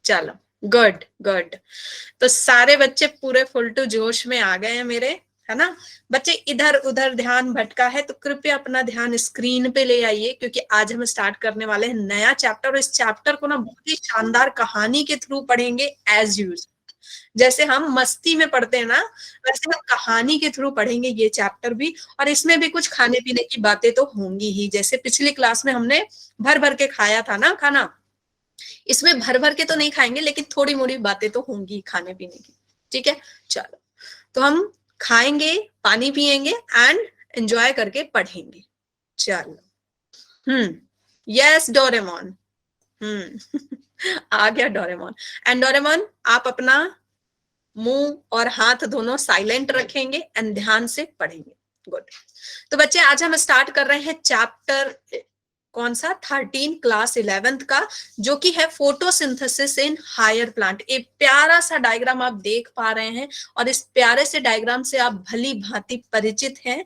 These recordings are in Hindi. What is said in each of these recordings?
चलो, गुड गुड। तो सारे बच्चे पूरे फुल टू जोश में आ गए हैं मेरे, है ना। बच्चे इधर उधर ध्यान भटका है तो कृपया अपना ध्यान स्क्रीन पे ले आइए, क्योंकि आज हम स्टार्ट करने वाले हैं नया चैप्टर, और इस चैप्टर को ना बहुत ही शानदार कहानी के थ्रू पढ़ेंगे एज यूज। जैसे हम मस्ती में पढ़ते हैं ना, वैसे हम कहानी के थ्रू पढ़ेंगे ये चैप्टर भी। और इसमें भी कुछ खाने पीने की बातें तो होंगी ही, जैसे पिछली क्लास में हमने भर भर के खाया था ना खाना, इसमें भर भर के तो नहीं खाएंगे, लेकिन थोड़ी मोड़ी बातें तो होंगी खाने पीने की। ठीक है, चलो। तो हम खाएंगे, पानी पिएंगे एंड एंजॉय करके पढ़ेंगे। चलो। Yes Doraemon. आ गया डोरेमोन। एंड डोरेमोन, आप अपना मुंह और हाथ दोनों साइलेंट रखेंगे एंड ध्यान से पढ़ेंगे। गुड। तो बच्चे आज हम स्टार्ट कर रहे हैं चैप्टर कौन सा, 13 क्लास 11th का, जो कि है फोटोसिंथेसिस इन हायर प्लांट। एक प्यारा सा डायग्राम आप देख पा रहे हैं, और इस प्यारे से डायग्राम से आप भली भांति परिचित हैं।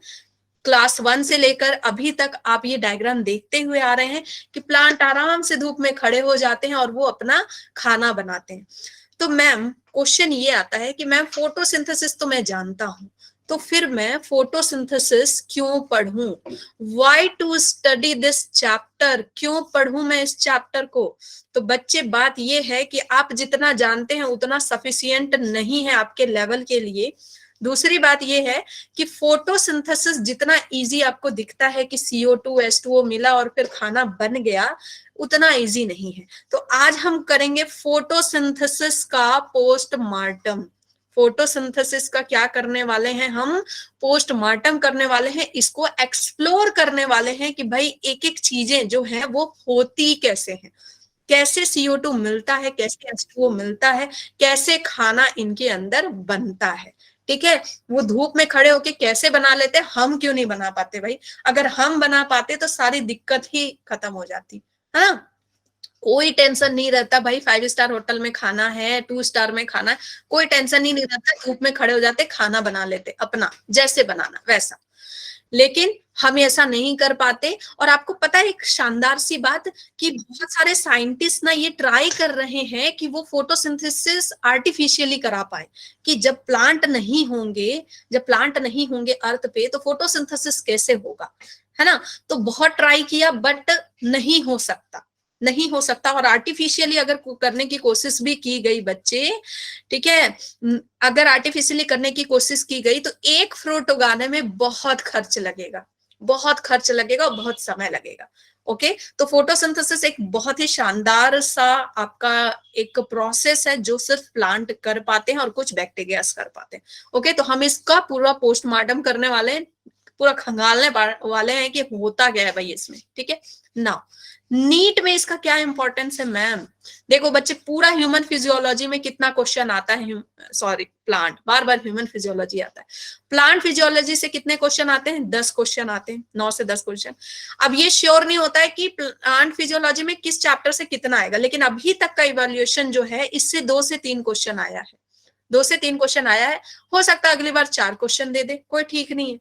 क्लास 1 से लेकर अभी तक आप ये डायग्राम देखते हुए आ रहे हैं कि प्लांट आराम से धूप में खड़े हो जाते हैं और वो अपना खाना बनाते हैं। तो मैम क्वेश्चन ये आता है कि मैम फोटोसिंथेसिस तो मैं जानता हूं, तो फिर मैं फोटोसिंथेसिस क्यों पढ़ूं? Why to study this chapter? क्यों पढ़ूं मैं इस चैप्टर को? तो बच्चे बात ये है कि आप जितना जानते हैं उतना सफिशियंट नहीं है आपके लेवल के लिए। दूसरी बात ये है कि फोटोसिंथेसिस जितना इजी आपको दिखता है कि CO2 H2O मिला और फिर खाना बन गया, उतना इजी नहीं है। तो आज हम करेंगे फोटोसिंथेसिस का पोस्टमार्टम। फोटोसिंथेसिस का क्या करने वाले हैं हम? पोस्टमार्टम करने वाले हैं, इसको एक्सप्लोर करने वाले हैं कि भाई एक एक चीजें जो है वो होती कैसे हैं, कैसे CO2 मिलता है, कैसे H2O मिलता है, कैसे खाना इनके अंदर बनता है। ठीक है, वो धूप में खड़े होके कैसे बना लेते, हम क्यों नहीं बना पाते भाई? अगर हम बना पाते तो सारी दिक्कत ही खत्म हो जाती है ना। कोई टेंशन नहीं रहता भाई, 5 स्टार होटल में खाना है, 2 स्टार में खाना है, कोई टेंशन ही नहीं रहता। धूप में खड़े हो जाते, खाना बना लेते अपना जैसे बनाना वैसा। लेकिन हम ऐसा नहीं कर पाते। और आपको पता है एक शानदार सी बात, कि बहुत सारे साइंटिस्ट ना ये ट्राई कर रहे हैं कि वो फोटोसिंथेसिस आर्टिफिशियली करा पाए, कि जब प्लांट नहीं होंगे अर्थ पे तो फोटोसिंथेसिस कैसे होगा, है ना। तो बहुत ट्राई किया बट नहीं हो सकता, नहीं हो सकता। और आर्टिफिशियली अगर करने की कोशिश भी की गई बच्चे, ठीक है, अगर आर्टिफिशियली करने की कोशिश की गई तो एक फ्रूट उगाने में बहुत खर्च लगेगा, बहुत खर्च लगेगा और बहुत समय लगेगा। ओके, तो फोटोसिंथेसिस एक बहुत ही शानदार सा आपका एक प्रोसेस है जो सिर्फ प्लांट कर पाते हैं और कुछ बैक्टीरियाज कर पाते हैं। ओके, तो हम इसका पूरा पोस्टमार्टम करने वाले हैं, पूरा खंगालने वाले हैं कि होता क्या है भाई इसमें। ठीक है ना। नीट में इसका क्या इंपॉर्टेंस है मैम? देखो बच्चे, पूरा ह्यूमन फिजियोलॉजी में कितना क्वेश्चन आता है, सॉरी प्लांट, बार बार ह्यूमन फिजियोलॉजी आता है। प्लांट फिजियोलॉजी से कितने क्वेश्चन आते हैं? 10 क्वेश्चन आते हैं, 9 से 10 क्वेश्चन। अब ये श्योर नहीं होता है कि प्लांट फिजियोलॉजी में किस चैप्टर से कितना आएगा, लेकिन अभी तक का इवैल्यूएशन जो है इससे 2 से 3 क्वेश्चन आया है, 2 से 3 क्वेश्चन आया है। हो सकता है अगली बार 4 क्वेश्चन दे दे, कोई ठीक नहीं है।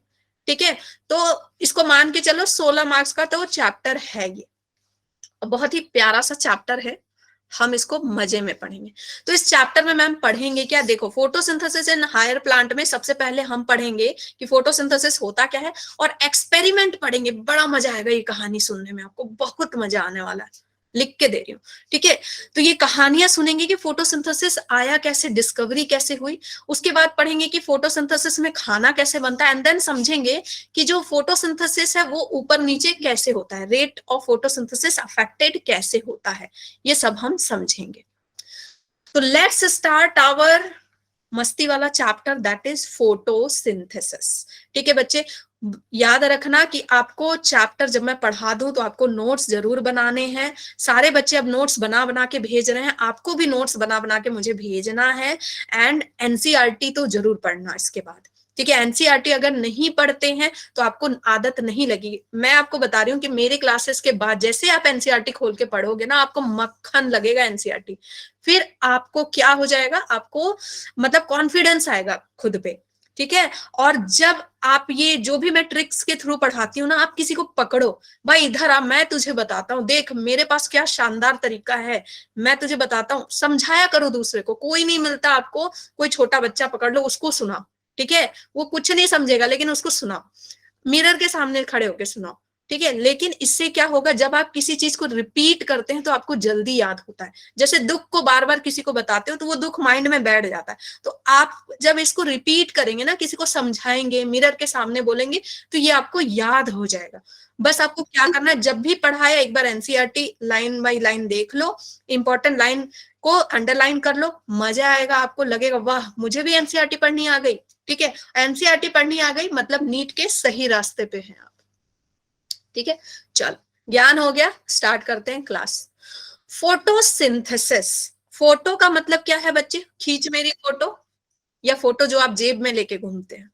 ठीक है, तो इसको मान के चलो 16 मार्क्स का तो चैप्टर है ये, बहुत ही प्यारा सा चैप्टर है, हम इसको मजे में पढ़ेंगे। तो इस चैप्टर में मैम पढ़ेंगे क्या? देखो, फोटोसिंथेसिस इन हायर प्लांट में सबसे पहले हम पढ़ेंगे कि फोटोसिंथेसिस होता क्या है, और एक्सपेरिमेंट पढ़ेंगे। बड़ा मजा आएगा ये कहानी सुनने में, आपको बहुत मजा आने वाला है, लिख के दे रही हूँ। ठीक है, तो ये कहानियां सुनेंगे कि फोटोसिंथेसिस आया कैसे, डिस्कवरी कैसे हुई। उसके बाद पढ़ेंगे कि फोटोसिंथेसिस में खाना कैसे बनता है, एंड देन समझेंगे कि जो फोटोसिंथेसिस है वो ऊपर नीचे कैसे होता है, रेट ऑफ फोटोसिंथेसिस अफेक्टेड कैसे होता है, ये सब हम समझेंगे। तो लेट्स स्टार्ट आवर मस्ती वाला चैप्टर, दैट इज फोटोसिंथेसिस। ठीक है बच्चे, याद रखना कि आपको चैप्टर जब मैं पढ़ा दूं तो आपको नोट्स जरूर बनाने हैं। सारे बच्चे अब नोट्स बना बना के भेज रहे हैं, आपको भी नोट्स बना बना के मुझे भेजना है। एंड एनसीईआरटी तो जरूर पढ़ना इसके बाद। ठीक है, एनसीईआरटी अगर नहीं पढ़ते हैं तो आपको आदत नहीं लगेगी। मैं आपको बता रही हूँ कि मेरे क्लासेस के बाद जैसे आप एनसीईआरटी खोल के पढ़ोगे ना, आपको मक्खन लगेगा एनसीईआरटी। फिर आपको क्या हो जाएगा, आपको मतलब कॉन्फिडेंस आएगा खुद पे। ठीक है। और जब आप ये जो भी मैं ट्रिक्स के थ्रू पढ़ाती हूँ ना, आप किसी को पकड़ो, भाई इधर आ, मैं तुझे बताता हूँ, देख मेरे पास क्या शानदार तरीका है, मैं तुझे बताता हूँ, समझाया करो दूसरे को। कोई नहीं मिलता आपको, कोई छोटा बच्चा पकड़ लो, उसको सुनाओ, ठीक है, वो कुछ नहीं समझेगा लेकिन उसको सुनाओ, मिरर के सामने खड़े होकर सुनाओ, ठीक है। लेकिन इससे क्या होगा, जब आप किसी चीज को रिपीट करते हैं तो आपको जल्दी याद होता है। जैसे दुख को बार बार किसी को बताते हो तो वो दुख माइंड में बैठ जाता है। तो आप जब इसको रिपीट करेंगे ना, किसी को समझाएंगे, मिरर के सामने बोलेंगे, तो ये आपको याद हो जाएगा। बस आपको क्या करना है, जब भी पढ़ाया एक बार एनसीईआरटी लाइन बाय लाइन देख लो, इंपॉर्टेंट लाइन को अंडरलाइन कर लो, मजा आएगा, आपको लगेगा वाह मुझे भी एनसीईआरटी पढ़नी आ गई, ठीक है। एनसीईआरटी पढ़नी आ गई मतलब नीट के सही रास्ते पे हैं आप, ठीक है। चलो, ज्ञान हो गया, स्टार्ट करते हैं क्लास। फोटोसिंथेसिस, फोटो का मतलब क्या है बच्चे, खींच मेरी फोटो, या फोटो जो आप जेब में लेके घूमते हैं।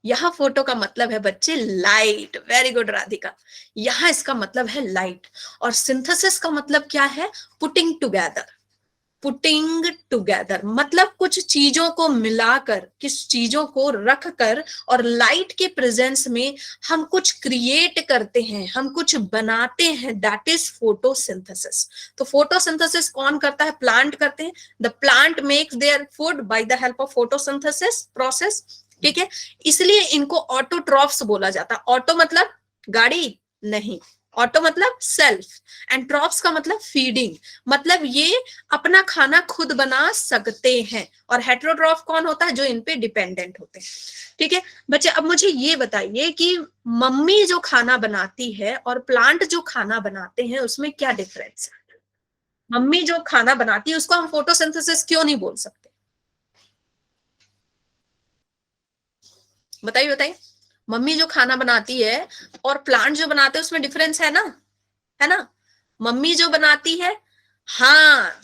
यहां फोटो का मतलब है बच्चे लाइट, वेरी गुड राधिका, यहां इसका मतलब है लाइट। और सिंथेसिस का मतलब क्या है, पुटिंग टुगेदर, पुटिंग टुगेदर मतलब कुछ चीजों को मिलाकर, किस चीजों को रख कर और लाइट के प्रेजेंस में हम कुछ क्रिएट करते हैं, हम कुछ बनाते हैं, दैट इज फोटोसिंथेसिस। तो फोटोसिंथेसिस कौन करता है, प्लांट करते हैं। The plant makes their food by the help of photosynthesis process, ठीक है। इसलिए इनको ऑटोट्रॉफ्स बोला जाता है। ऑटो मतलब गाड़ी नहीं, ऑटो मतलब सेल्फ, एंड ट्रॉप्स का मतलब फीडिंग, मतलब ये अपना खाना खुद बना सकते हैं। और हेटेरोट्रॉफ कौन होता है, जो इन पे डिपेंडेंट होते हैं, ठीक है। बच्चे अब मुझे ये बताइए कि मम्मी जो खाना बनाती है और प्लांट जो खाना बनाते हैं उसमें क्या डिफरेंस है। मम्मी जो खाना बनाती है उसको हम फोटोसिंथेसिस क्यों नहीं बोल सकते, बताइए बताइए। मम्मी जो खाना बनाती है और प्लांट जो बनाते हैं उसमें डिफरेंस है ना, है ना। मम्मी जो बनाती है, हाँ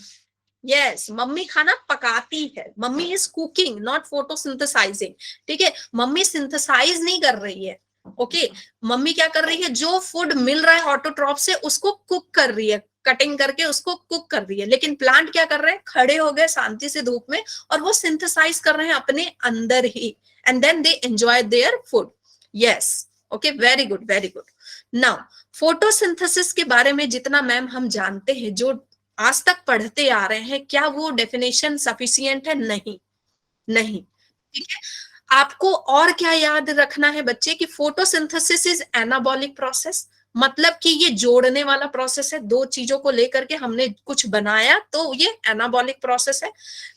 यस, मम्मी खाना पकाती है, mummy is cooking not photosynthesising, ठीक है। मम्मी सिंथेसाइज नहीं कर रही है, ओके। मम्मी क्या कर रही है, जो फूड मिल रहा है ऑटोट्रॉप से उसको कुक कर रही है, कटिंग करके उसको कुक कर रही है। लेकिन प्लांट क्या कर रहे हैं, खड़े हो गए शांति से धूप में और वो सिंथेसाइज कर रहे हैं अपने अंदर ही, and then they enjoy their food. Yes, okay, very good very good. Now photosynthesis के बारे में जितना मैम हम जानते हैं, जो आज तक पढ़ते आ रहे हैं, क्या वो डेफिनेशन सफिशिएंट है, नहीं, नहीं, ठीक है। आपको और क्या याद रखना है बच्चे, कि फोटोसिंथेसिस इज एनाबॉलिक प्रोसेस, मतलब कि ये जोड़ने वाला प्रोसेस है, दो चीजों को लेकर के हमने कुछ बनाया तो ये एनाबॉलिक प्रोसेस है।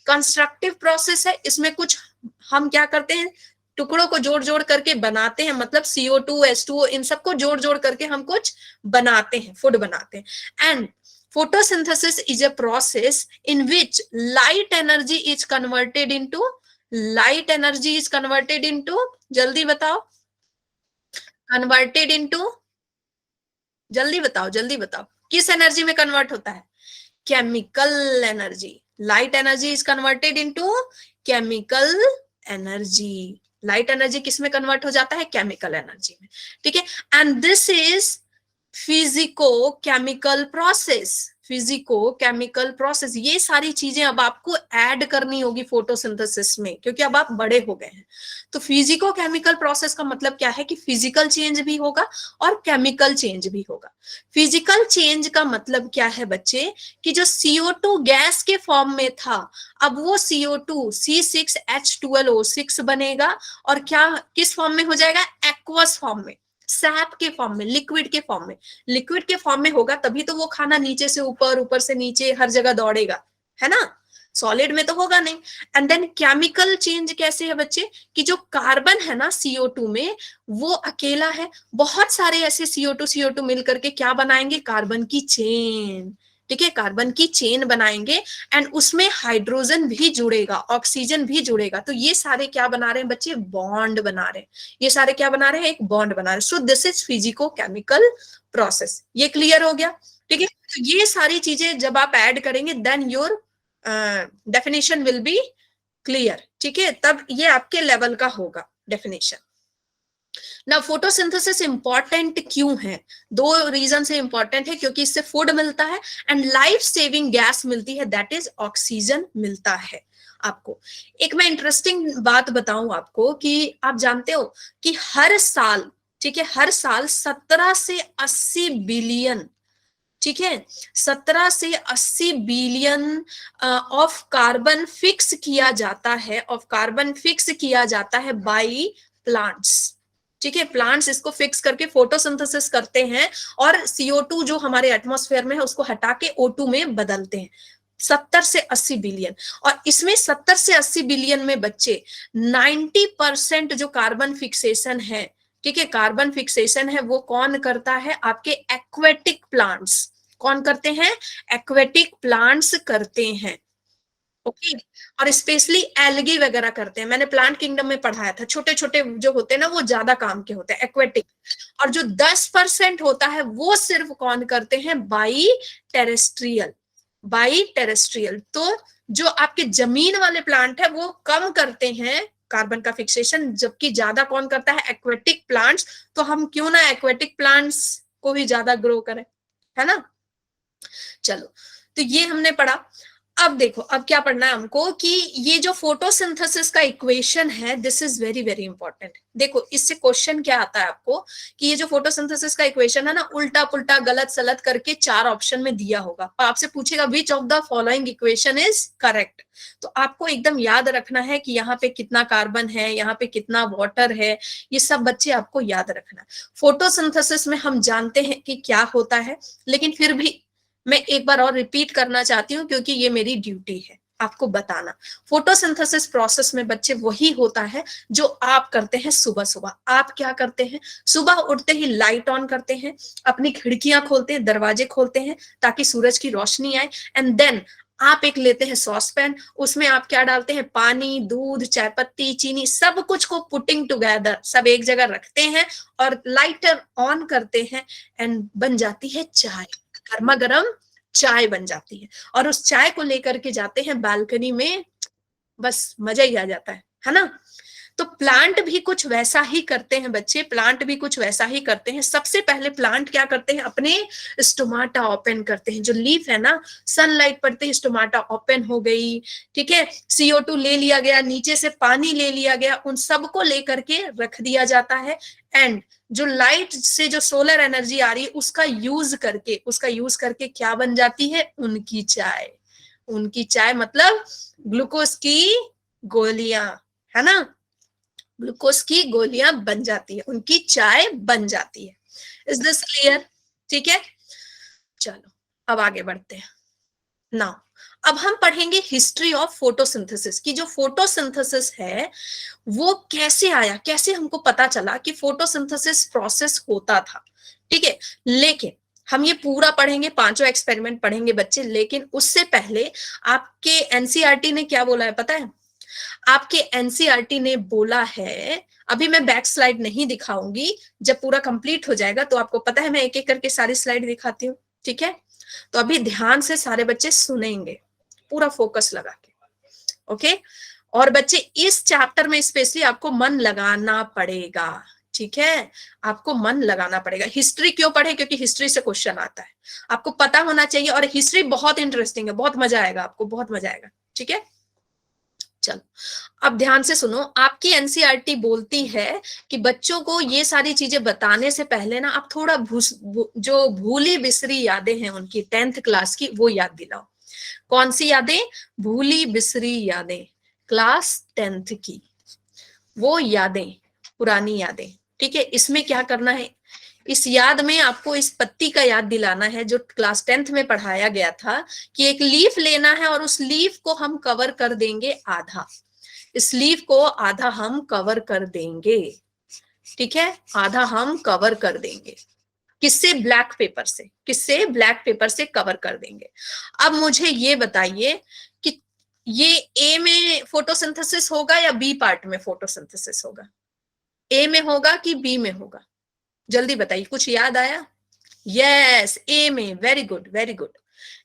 कंस्ट्रक्टिव प्रोसेस है, इसमें कुछ हम क्या करते हैं, टुकड़ों को जोड़ जोड़ करके बनाते हैं, मतलब CO2 H2O इन सबको जोड़ जोड़ करके हम कुछ बनाते हैं, फूड बनाते हैं। And photosynthesis is a process in which light energy is converted into, light energy is converted into, जल्दी बताओ, converted into, जल्दी बताओ जल्दी बताओ, किस एनर्जी में कन्वर्ट होता है, chemical energy. Light energy is converted into chemical energy, light energy किस में कन्वर्ट हो जाता है, केमिकल एनर्जी में, ठीक है। And this is physico chemical process, physico chemical process, ये सारी चीजें अब आपको ऐड करनी होगी फोटोसिंथेसिस में, क्योंकि अब आप बड़े हो गए हैं। तो फिजिको केमिकल प्रोसेस का मतलब क्या है, कि फिजिकल चेंज भी होगा और केमिकल चेंज भी होगा। फिजिकल चेंज का मतलब क्या है बच्चे, कि जो CO2 गैस के फॉर्म में था, अब वो CO2 C6H12O6 बनेगा, और क्या किस फॉर्म में हो जाएगा, एक्वस फॉर्म में, सैप के फॉर्म में, लिक्विड के फॉर्म में। लिक्विड के फॉर्म में होगा तभी तो वो खाना नीचे से ऊपर, ऊपर से नीचे हर जगह दौड़ेगा, है ना, सॉलिड में तो होगा नहीं। एंड देन केमिकल चेंज कैसे है बच्चे, कि जो कार्बन है ना CO2 में, वो अकेला है, बहुत सारे ऐसे CO2 मिल करके क्या बनाएंगे, कार्बन की चेन, ठीक है, कार्बन की चेन बनाएंगे, एंड उसमें हाइड्रोजन भी जुड़ेगा, ऑक्सीजन भी जुड़ेगा। तो ये सारे क्या बना रहे हैं बच्चे, बॉन्ड बना रहे हैं, ये सारे क्या बना रहे हैं, एक बॉन्ड बना रहे हैं। So this is physico chemical process, ये क्लियर हो गया, ठीक है। तो ये सारी चीजें जब आप ऐड करेंगे, then your definition will be clear, ठीक है, तब ये आपके लेवल का होगा डेफिनेशन। ना फोटोसिंथेसिस इंपॉर्टेंट क्यों है, दो रीजन से इंपॉर्टेंट है, क्योंकि इससे फूड मिलता है एंड लाइफ सेविंग गैस मिलती है, दैट इज ऑक्सीजन मिलता है। आपको। एक मैं इंटरेस्टिंग बात बताऊं आपको कि आप जानते हो कि हर साल, ठीक है, हर साल 17 से 80 बिलियन, ठीक है, 17 से 80 बिलियन ऑफ कार्बन फिक्स किया जाता है, ऑफ कार्बन फिक्स किया जाता है बाई प्लांट्स। ठीक है, प्लांट्स इसको फिक्स करके फोटोसिंथेसिस करते हैं और CO2 जो हमारे एटमॉस्फेयर में है उसको हटा के O2 में बदलते हैं। 70 से 80 बिलियन। और इसमें 70 से 80 बिलियन में बच्चे 90% जो कार्बन फिक्सेशन है, ठीक है, कार्बन फिक्सेशन है, वो कौन करता है? आपके एक्वेटिक प्लांट्स। कौन करते हैं? एक्वेटिक प्लांट्स करते हैं। ओके, और स्पेशली एल्गी वगैरह करते हैं। मैंने प्लांट किंगडम में पढ़ाया था, छोटे छोटे जो होते हैं ना वो ज्यादा काम के होते हैं, एक्वेटिक। और जो 10% होता है वो सिर्फ कौन करते हैं? By terrestrial. By terrestrial. तो जो आपके जमीन वाले प्लांट है वो कम करते हैं कार्बन का फिक्सेशन, जबकि ज्यादा कौन करता है? Aquatic plants. तो हम क्यों ना एक्वेटिक प्लांट्स को भी ज्यादा ग्रो करें, है ना। चलो, तो ये हमने पढ़ा। अब देखो, अब क्या पढ़ना है हमको कि ये जो फोटोसिंथेसिस का इक्वेशन है, this is very very important. देखो, इससे क्वेश्चन क्या आता है आपको कि ये जो फोटोसिंथेसिस का इक्वेशन है ना, उल्टा पुल्टा गलत सलत करके 4 ऑप्शन में दिया होगा। आपसे पूछेगा which of the following equation is correct. तो आपको एकदम याद रखना है कि यहाँ पे कितना कार्बन है, यहाँ पे कितना वाटर है, ये सब बच्चे आपको याद रखना है। फोटोसिंथेसिस में हम जानते हैं कि क्या होता है, लेकिन फिर भी मैं एक बार और रिपीट करना चाहती हूँ क्योंकि ये मेरी ड्यूटी है आपको बताना। फोटोसिंथेसिस प्रोसेस में बच्चे वही होता है जो आप करते हैं सुबह सुबह। आप क्या करते हैं? सुबह उठते ही लाइट ऑन करते हैं, अपनी खिड़कियां खोलते हैं, दरवाजे खोलते हैं ताकि सूरज की रोशनी आए, एंड देन आप एक लेते हैं सॉस पैन, उसमें आप क्या डालते हैं? पानी, दूध, चाय पत्ती, चीनी, सब कुछ को पुटिंग टुगेदर, सब एक जगह रखते हैं और लाइटर ऑन करते हैं, एंड बन जाती है चाय। गर्मा गर्म चाय बन जाती है और उस चाय को लेकर के जाते हैं बालकनी में, बस मजा ही आ जाता है ना। तो प्लांट भी कुछ वैसा ही करते हैं बच्चे, प्लांट भी कुछ वैसा ही करते हैं। सबसे पहले प्लांट क्या करते हैं? अपने स्टोमाटा ओपन करते हैं। जो लीफ है ना, सनलाइट पड़ते ही स्टोमाटा ओपन हो गई, ठीक है, CO2 ले लिया गया, नीचे से पानी ले लिया गया, उन सबको लेकर के रख दिया जाता है। एंड जो लाइट से जो सोलर एनर्जी आ रही है उसका यूज करके क्या बन जाती है? उनकी चाय। उनकी चाय मतलब ग्लूकोज की गोलियां, है ना, ग्लूकोज की गोलियां बन जाती है, उनकी चाय बन जाती है। Is this clear? ठीक है, चलो अब आगे बढ़ते हैं। नाउ अब हम पढ़ेंगे हिस्ट्री ऑफ फोटोसिंथेसिस की। जो फोटोसिंथेसिस है वो कैसे आया, कैसे हमको पता चला कि फोटोसिंथेसिस प्रोसेस होता था, ठीक है। लेकिन हम ये पूरा पढ़ेंगे, पांचों एक्सपेरिमेंट पढ़ेंगे बच्चे, लेकिन उससे पहले आपके एनसीईआरटी ने क्या बोला है पता है? आपके एनसीईआरटी ने बोला है, अभी मैं बैक स्लाइड नहीं दिखाऊंगी, जब पूरा कंप्लीट हो जाएगा तो आपको पता है मैं एक एक करके सारी स्लाइड दिखाती हूँ, ठीक है। तो अभी ध्यान से सारे बच्चे सुनेंगे, पूरा फोकस लगा के, ओके। और बच्चे इस चैप्टर में स्पेशली आपको मन लगाना पड़ेगा, ठीक है, आपको मन लगाना पड़ेगा। हिस्ट्री क्यों पढ़े? क्योंकि हिस्ट्री से क्वेश्चन आता है, आपको पता होना चाहिए। और हिस्ट्री बहुत इंटरेस्टिंग है, बहुत मजा आएगा आपको, बहुत मजा आएगा, ठीक है। चलो अब ध्यान से सुनो, आपकी एनसीईआरटी बोलती है कि बच्चों को ये सारी चीजें बताने से पहले ना आप थोड़ा जो भूली बिसरी यादें हैं उनकी 10th क्लास की वो याद दिलाओ। कौन सी यादें? भूली बिसरी यादें, क्लास 10th की वो यादें, पुरानी यादें, ठीक है। इसमें क्या करना है? इस याद में आपको इस पत्ती का याद दिलाना है जो क्लास 10th में पढ़ाया गया था, कि एक लीफ लेना है और उस लीफ को हम कवर कर देंगे आधा। इस लीफ को आधा हम कवर कर देंगे, ठीक है, आधा हम कवर कर देंगे। किससे? ब्लैक पेपर से। किससे? ब्लैक पेपर से कवर कर देंगे। अब मुझे ये बताइए कि ये ए में फोटोसिंथेसिस होगा या बी पार्ट में फोटोसिंथेसिस होगा? ए में होगा कि बी में होगा? जल्दी बताइए, कुछ याद आया? यस, ए में। वेरी गुड, वेरी गुड,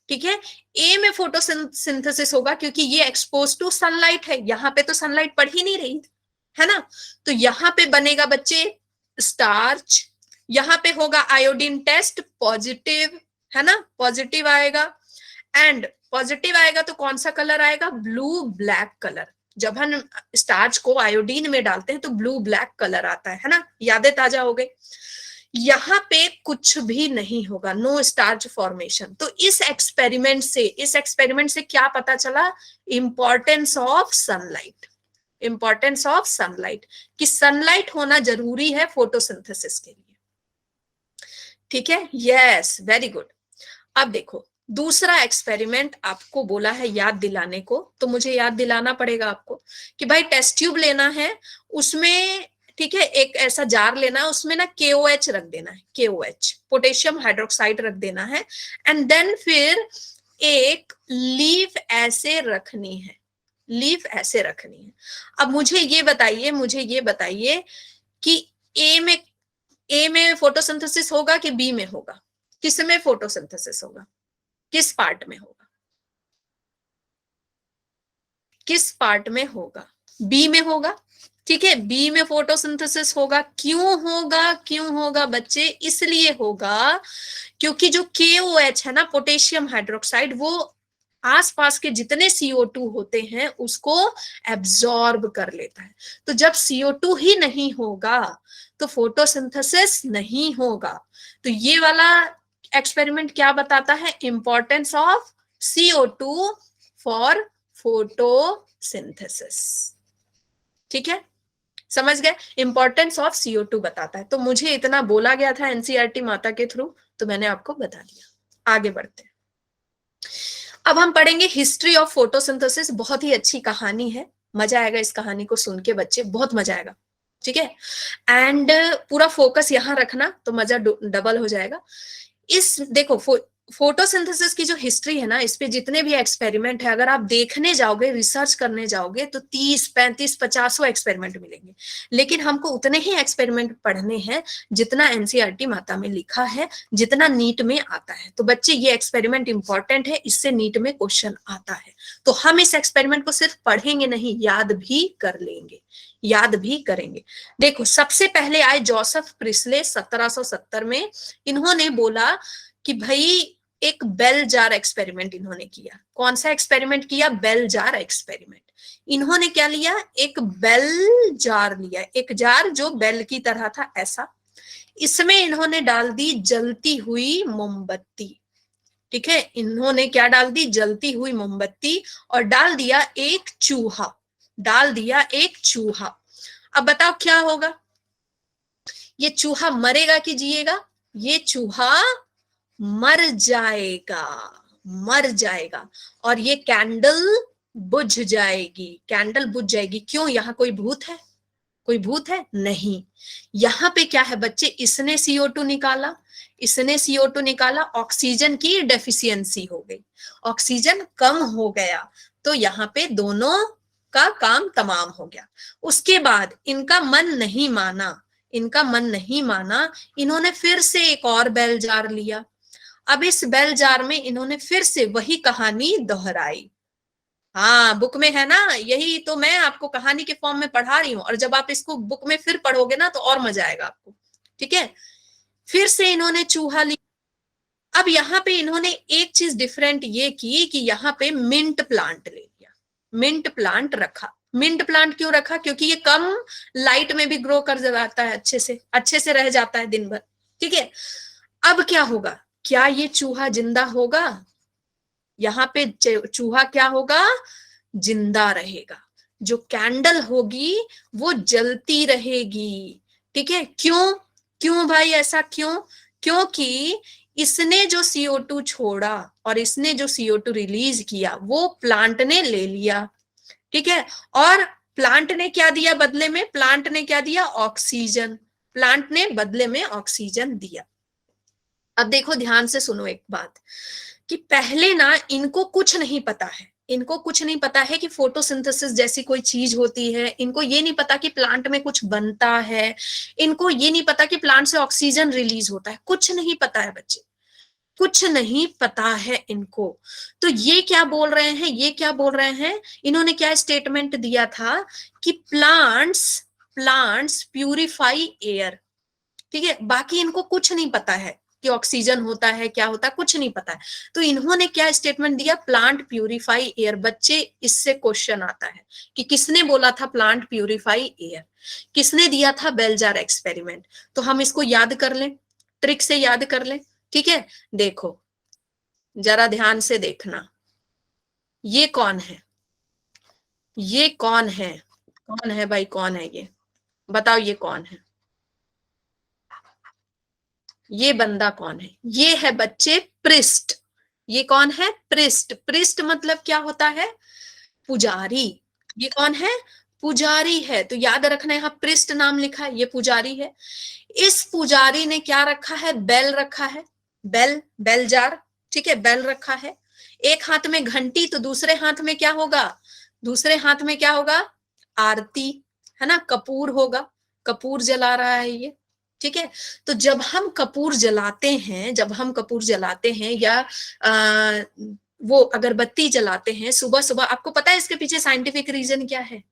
ठीक है। ए में फोटोसिंथेसिस होगा क्योंकि ये एक्सपोज टू सनलाइट है, यहां पे तो सनलाइट पड़ ही नहीं रही है ना। तो यहां पे बनेगा बच्चे स्टार्च, यहां पे होगा आयोडीन टेस्ट पॉजिटिव, है ना, पॉजिटिव आएगा। एंड पॉजिटिव आएगा तो कौन सा कलर आएगा, ब्लू ब्लैक कलर। जब हम स्टार्च को आयोडीन में डालते हैं तो ब्लू ब्लैक कलर आता है ना, यादें ताजा हो गई। यहाँ पे कुछ भी नहीं होगा, नो स्टार्च फॉर्मेशन। तो इस एक्सपेरिमेंट से क्या पता चला, importance of sunlight, importance of sunlight, कि सनलाइट होना जरूरी है फोटोसिंथेसिस के लिए। ठीक है, यस, वेरी गुड। अब देखो दूसरा एक्सपेरिमेंट आपको बोला है याद दिलाने को, तो मुझे याद दिलाना पड़ेगा आपको कि भाई टेस्ट ट्यूब लेना है, उसमें ठीक है एक ऐसा जार लेना है, उसमें ना KOH रख देना है, KOH पोटेशियम हाइड्रोक्साइड रख देना है, एंड देन फिर एक लीफ ऐसे रखनी है, लीफ ऐसे रखनी है। अब मुझे ये बताइए कि ए में फोटोसिंथेसिस होगा कि बी में होगा, किस में फोटोसिंथेसिस होगा, किस पार्ट में होगा, किस पार्ट में होगा, बी में होगा। ठीक है, बी में फोटोसिंथेसिस होगा। क्यों होगा बच्चे, इसलिए होगा क्योंकि जो KOH है ना, पोटेशियम हाइड्रोक्साइड, वो आसपास के जितने CO2 होते हैं उसको एब्जॉर्ब कर लेता है। तो जब CO2 ही नहीं होगा तो फोटोसिंथेसिस नहीं होगा। तो ये वाला एक्सपेरिमेंट क्या बताता है, importance of CO2 for photosynthesis. ठीक है, समझ गए, इंपॉर्टेंस ऑफ CO2 बताता है। तो मुझे इतना बोला गया था NCERT माता के थ्रू, तो मैंने आपको बता दिया। आगे बढ़ते हैं, अब हम पढ़ेंगे हिस्ट्री ऑफ फोटोसिंथेसिस। बहुत ही अच्छी कहानी है, मजा आएगा इस कहानी को सुन के बच्चे, बहुत मजा आएगा। ठीक है, एंड पूरा फोकस यहां रखना तो मजा डबल हो जाएगा। इस देखो फोटोसिंथेसिस की जो हिस्ट्री है ना, इस पे जितने भी एक्सपेरिमेंट है, अगर आप देखने जाओगे, रिसर्च करने जाओगे तो 30, 35, 50 एक्सपेरिमेंट मिलेंगे। लेकिन हमको उतने ही एक्सपेरिमेंट पढ़ने हैं जितना NCERT माता में लिखा है, जितना नीट में आता है। तो बच्चे ये एक्सपेरिमेंट इंपॉर्टेंट है, इससे नीट में क्वेश्चन आता है। तो हम इस एक्सपेरिमेंट को सिर्फ पढ़ेंगे नहीं, याद भी कर लेंगे, याद भी करेंगे। देखो सबसे पहले आए जोसेफ प्रिस्ले 1770 में। इन्होंने बोला कि भाई एक बेल जार एक्सपेरिमेंट इन्होंने किया। कौन सा एक्सपेरिमेंट किया, बेल जार एक्सपेरिमेंट। इन्होंने क्या लिया, एक बेल जार लिया, एक जार जो बेल की तरह था ऐसा। इसमें इन्होंने डाल दी जलती हुई मोमबत्ती। ठीक है, इन्होंने क्या डाल दी, जलती हुई मोमबत्ती, और डाल दिया एक चूहा, डाल दिया एक चूहा। अब बताओ क्या होगा, ये चूहा मरेगा कि जिएगा, ये चूहा मर जाएगा, मर जाएगा, और ये कैंडल बुझ जाएगी, कैंडल बुझ जाएगी। क्यों, यहां कोई भूत है, कोई भूत है नहीं। यहां पे क्या है बच्चे, इसने CO2 निकाला, इसने CO2 निकाला, ऑक्सीजन की डेफिशिएंसी हो गई, ऑक्सीजन कम हो गया, तो यहाँ पे दोनों का काम तमाम हो गया। उसके बाद इनका मन नहीं माना, इनका मन नहीं माना, इन्होंने फिर से एक और बेल जार लिया। अब इस बेल जार में इन्होंने फिर से वही कहानी दोहराई। हाँ, बुक में है ना, यही तो मैं आपको कहानी के फॉर्म में पढ़ा रही हूँ, और जब आप इसको बुक में फिर पढ़ोगे ना तो और मजा आएगा आपको। ठीक है, फिर से इन्होंने चूहा लिया। अब यहाँ पे इन्होंने एक चीज डिफरेंट ये की कि यहाँ पे मिंट प्लांट ले लिया, मिंट प्लांट रखा। मिंट प्लांट क्यों रखा, क्योंकि ये कम लाइट में भी ग्रो कर जाता है, अच्छे से रह जाता है दिन भर। ठीक है, अब क्या होगा, क्या ये चूहा जिंदा होगा, यहाँ पे चूहा क्या होगा, जिंदा रहेगा। जो कैंडल होगी वो जलती रहेगी। ठीक है, क्यों, क्यों भाई ऐसा क्यों, क्योंकि इसने जो CO2 छोड़ा और इसने जो CO2 रिलीज किया वो प्लांट ने ले लिया। ठीक है, और प्लांट ने क्या दिया बदले में, प्लांट ने क्या दिया, ऑक्सीजन, प्लांट ने बदले में ऑक्सीजन दिया। अब देखो ध्यान से सुनो एक बात, कि पहले ना इनको कुछ नहीं पता है, इनको कुछ नहीं पता है कि फोटोसिंथेसिस जैसी कोई चीज होती है, इनको ये नहीं पता कि प्लांट में कुछ बनता है, इनको ये नहीं पता कि प्लांट से ऑक्सीजन रिलीज होता है, कुछ नहीं पता है बच्चे, कुछ नहीं पता है इनको। तो ये क्या बोल रहे हैं, ये क्या बोल रहे हैं, इन्होंने क्या स्टेटमेंट दिया था कि प्लांट्स प्लांट्स प्यूरिफाई एयर। ठीक है, बाकी इनको कुछ नहीं पता है, कि ऑक्सीजन होता है, क्या होता है, कुछ नहीं पता है। तो इन्होंने क्या स्टेटमेंट दिया, प्लांट प्यूरिफाई एयर। बच्चे इससे क्वेश्चन आता है कि किसने बोला था प्लांट प्यूरिफाई एयर, किसने दिया था, बेलजार एक्सपेरिमेंट। तो हम इसको याद कर लें, ट्रिक से याद कर लें, ठीक है। देखो जरा ध्यान से देखना, ये कौन है, ये कौन है, कौन है भाई, कौन है ये, बताओ ये कौन है, ये बंदा कौन है, ये है बच्चे प्रिस्ट। ये कौन है, प्रिस्ट। प्रिस्ट मतलब क्या होता है, पुजारी। ये कौन है, पुजारी है। तो याद रखना, यहाँ प्रिस्ट नाम लिखा है, ये पुजारी है। इस पुजारी ने क्या रखा है, बेल रखा है, बेल, बेल जार, ठीक है, बेल रखा है। एक हाथ में घंटी, तो दूसरे हाथ में क्या होगा, दूसरे हाथ में क्या होगा, आरती, है ना, कपूर होगा, कपूर जला रहा है ये, ठीक है। तो जब हम कपूर जलाते हैं, जब हम कपूर जलाते हैं या वो अगरबत्ती जलाते हैं सुबह सुबह, आपको पता है इसके पीछे साइंटिफिक रीजन क्या है,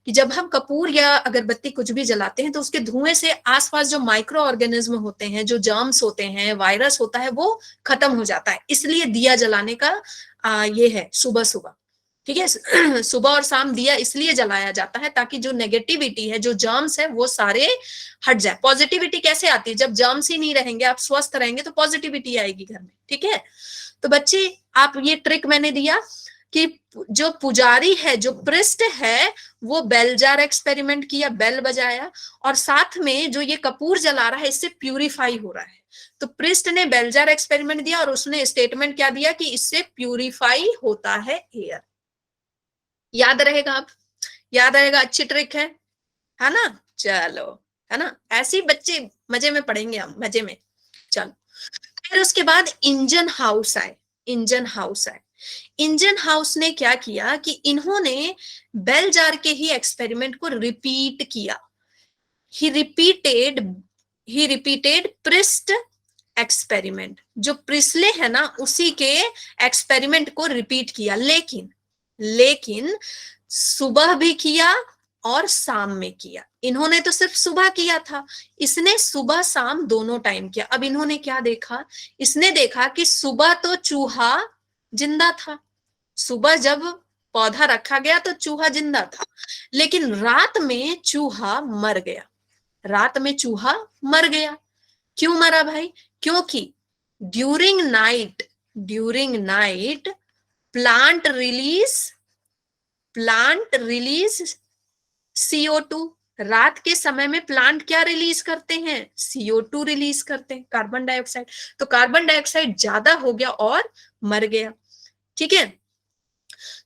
कि जब हम कपूर या अगरबत्ती कुछ भी जलाते हैं तो उसके धुएं से आसपास जो माइक्रो ऑर्गेनिज्म होते हैं, जो जर्म्स होते हैं, वायरस होता है, वो खत्म हो जाता है। इसलिए दिया जलाने का ये है सुबह सुबह, ठीक है। सुबह और शाम दिया इसलिए जलाया जाता है ताकि जो नेगेटिविटी है, जो जर्म्स है, वो सारे हट जाए। पॉजिटिविटी कैसे आती है, जब जर्म्स ही नहीं रहेंगे, आप स्वस्थ रहेंगे तो पॉजिटिविटी आएगी घर में, ठीक है। तो बच्चे आप ये ट्रिक मैंने दिया कि जो पुजारी है, जो प्रिस्ट है, वो बेल जार एक्सपेरिमेंट किया, बेल बजाया, और साथ में जो ये कपूर जला रहा है इससे प्यूरिफाई हो रहा है। तो प्रिस्ट ने बेल जार एक्सपेरिमेंट दिया और उसने स्टेटमेंट क्या दिया कि इससे प्यूरिफाई होता है एयर। याद रहेगा, अब याद रहेगा, अच्छी ट्रिक है ना। चलो, है ना, ऐसे बच्चे मजे में पढ़ेंगे हम, मजे में। चलो, फिर उसके बाद इंजन हाउस आए, इंजन हाउस आए। इंजन हाउस ने क्या किया कि इन्होंने बेल जार के ही एक्सपेरिमेंट को रिपीट किया। ही रिपीटेड, ही रिपीटेड प्रिस्ट एक्सपेरिमेंट। जो प्रिस्ले है ना, उसी के एक्सपेरिमेंट को रिपीट किया, लेकिन लेकिन सुबह भी किया और शाम में किया। इन्होंने तो सिर्फ सुबह किया था, इसने सुबह शाम दोनों टाइम किया। अब इन्होंने क्या देखा, इसने देखा कि सुबह तो चूहा जिंदा था, सुबह जब पौधा रखा गया तो चूहा जिंदा था, लेकिन रात में चूहा मर गया, रात में चूहा मर गया। क्यों मरा भाई, क्योंकि during night, during night plant release, plant release CO2। रात के समय में प्लांट क्या रिलीज करते हैं, CO2 रिलीज करते हैं, कार्बन डाइऑक्साइड। तो कार्बन डाइऑक्साइड ज्यादा हो गया और मर गया, ठीक है।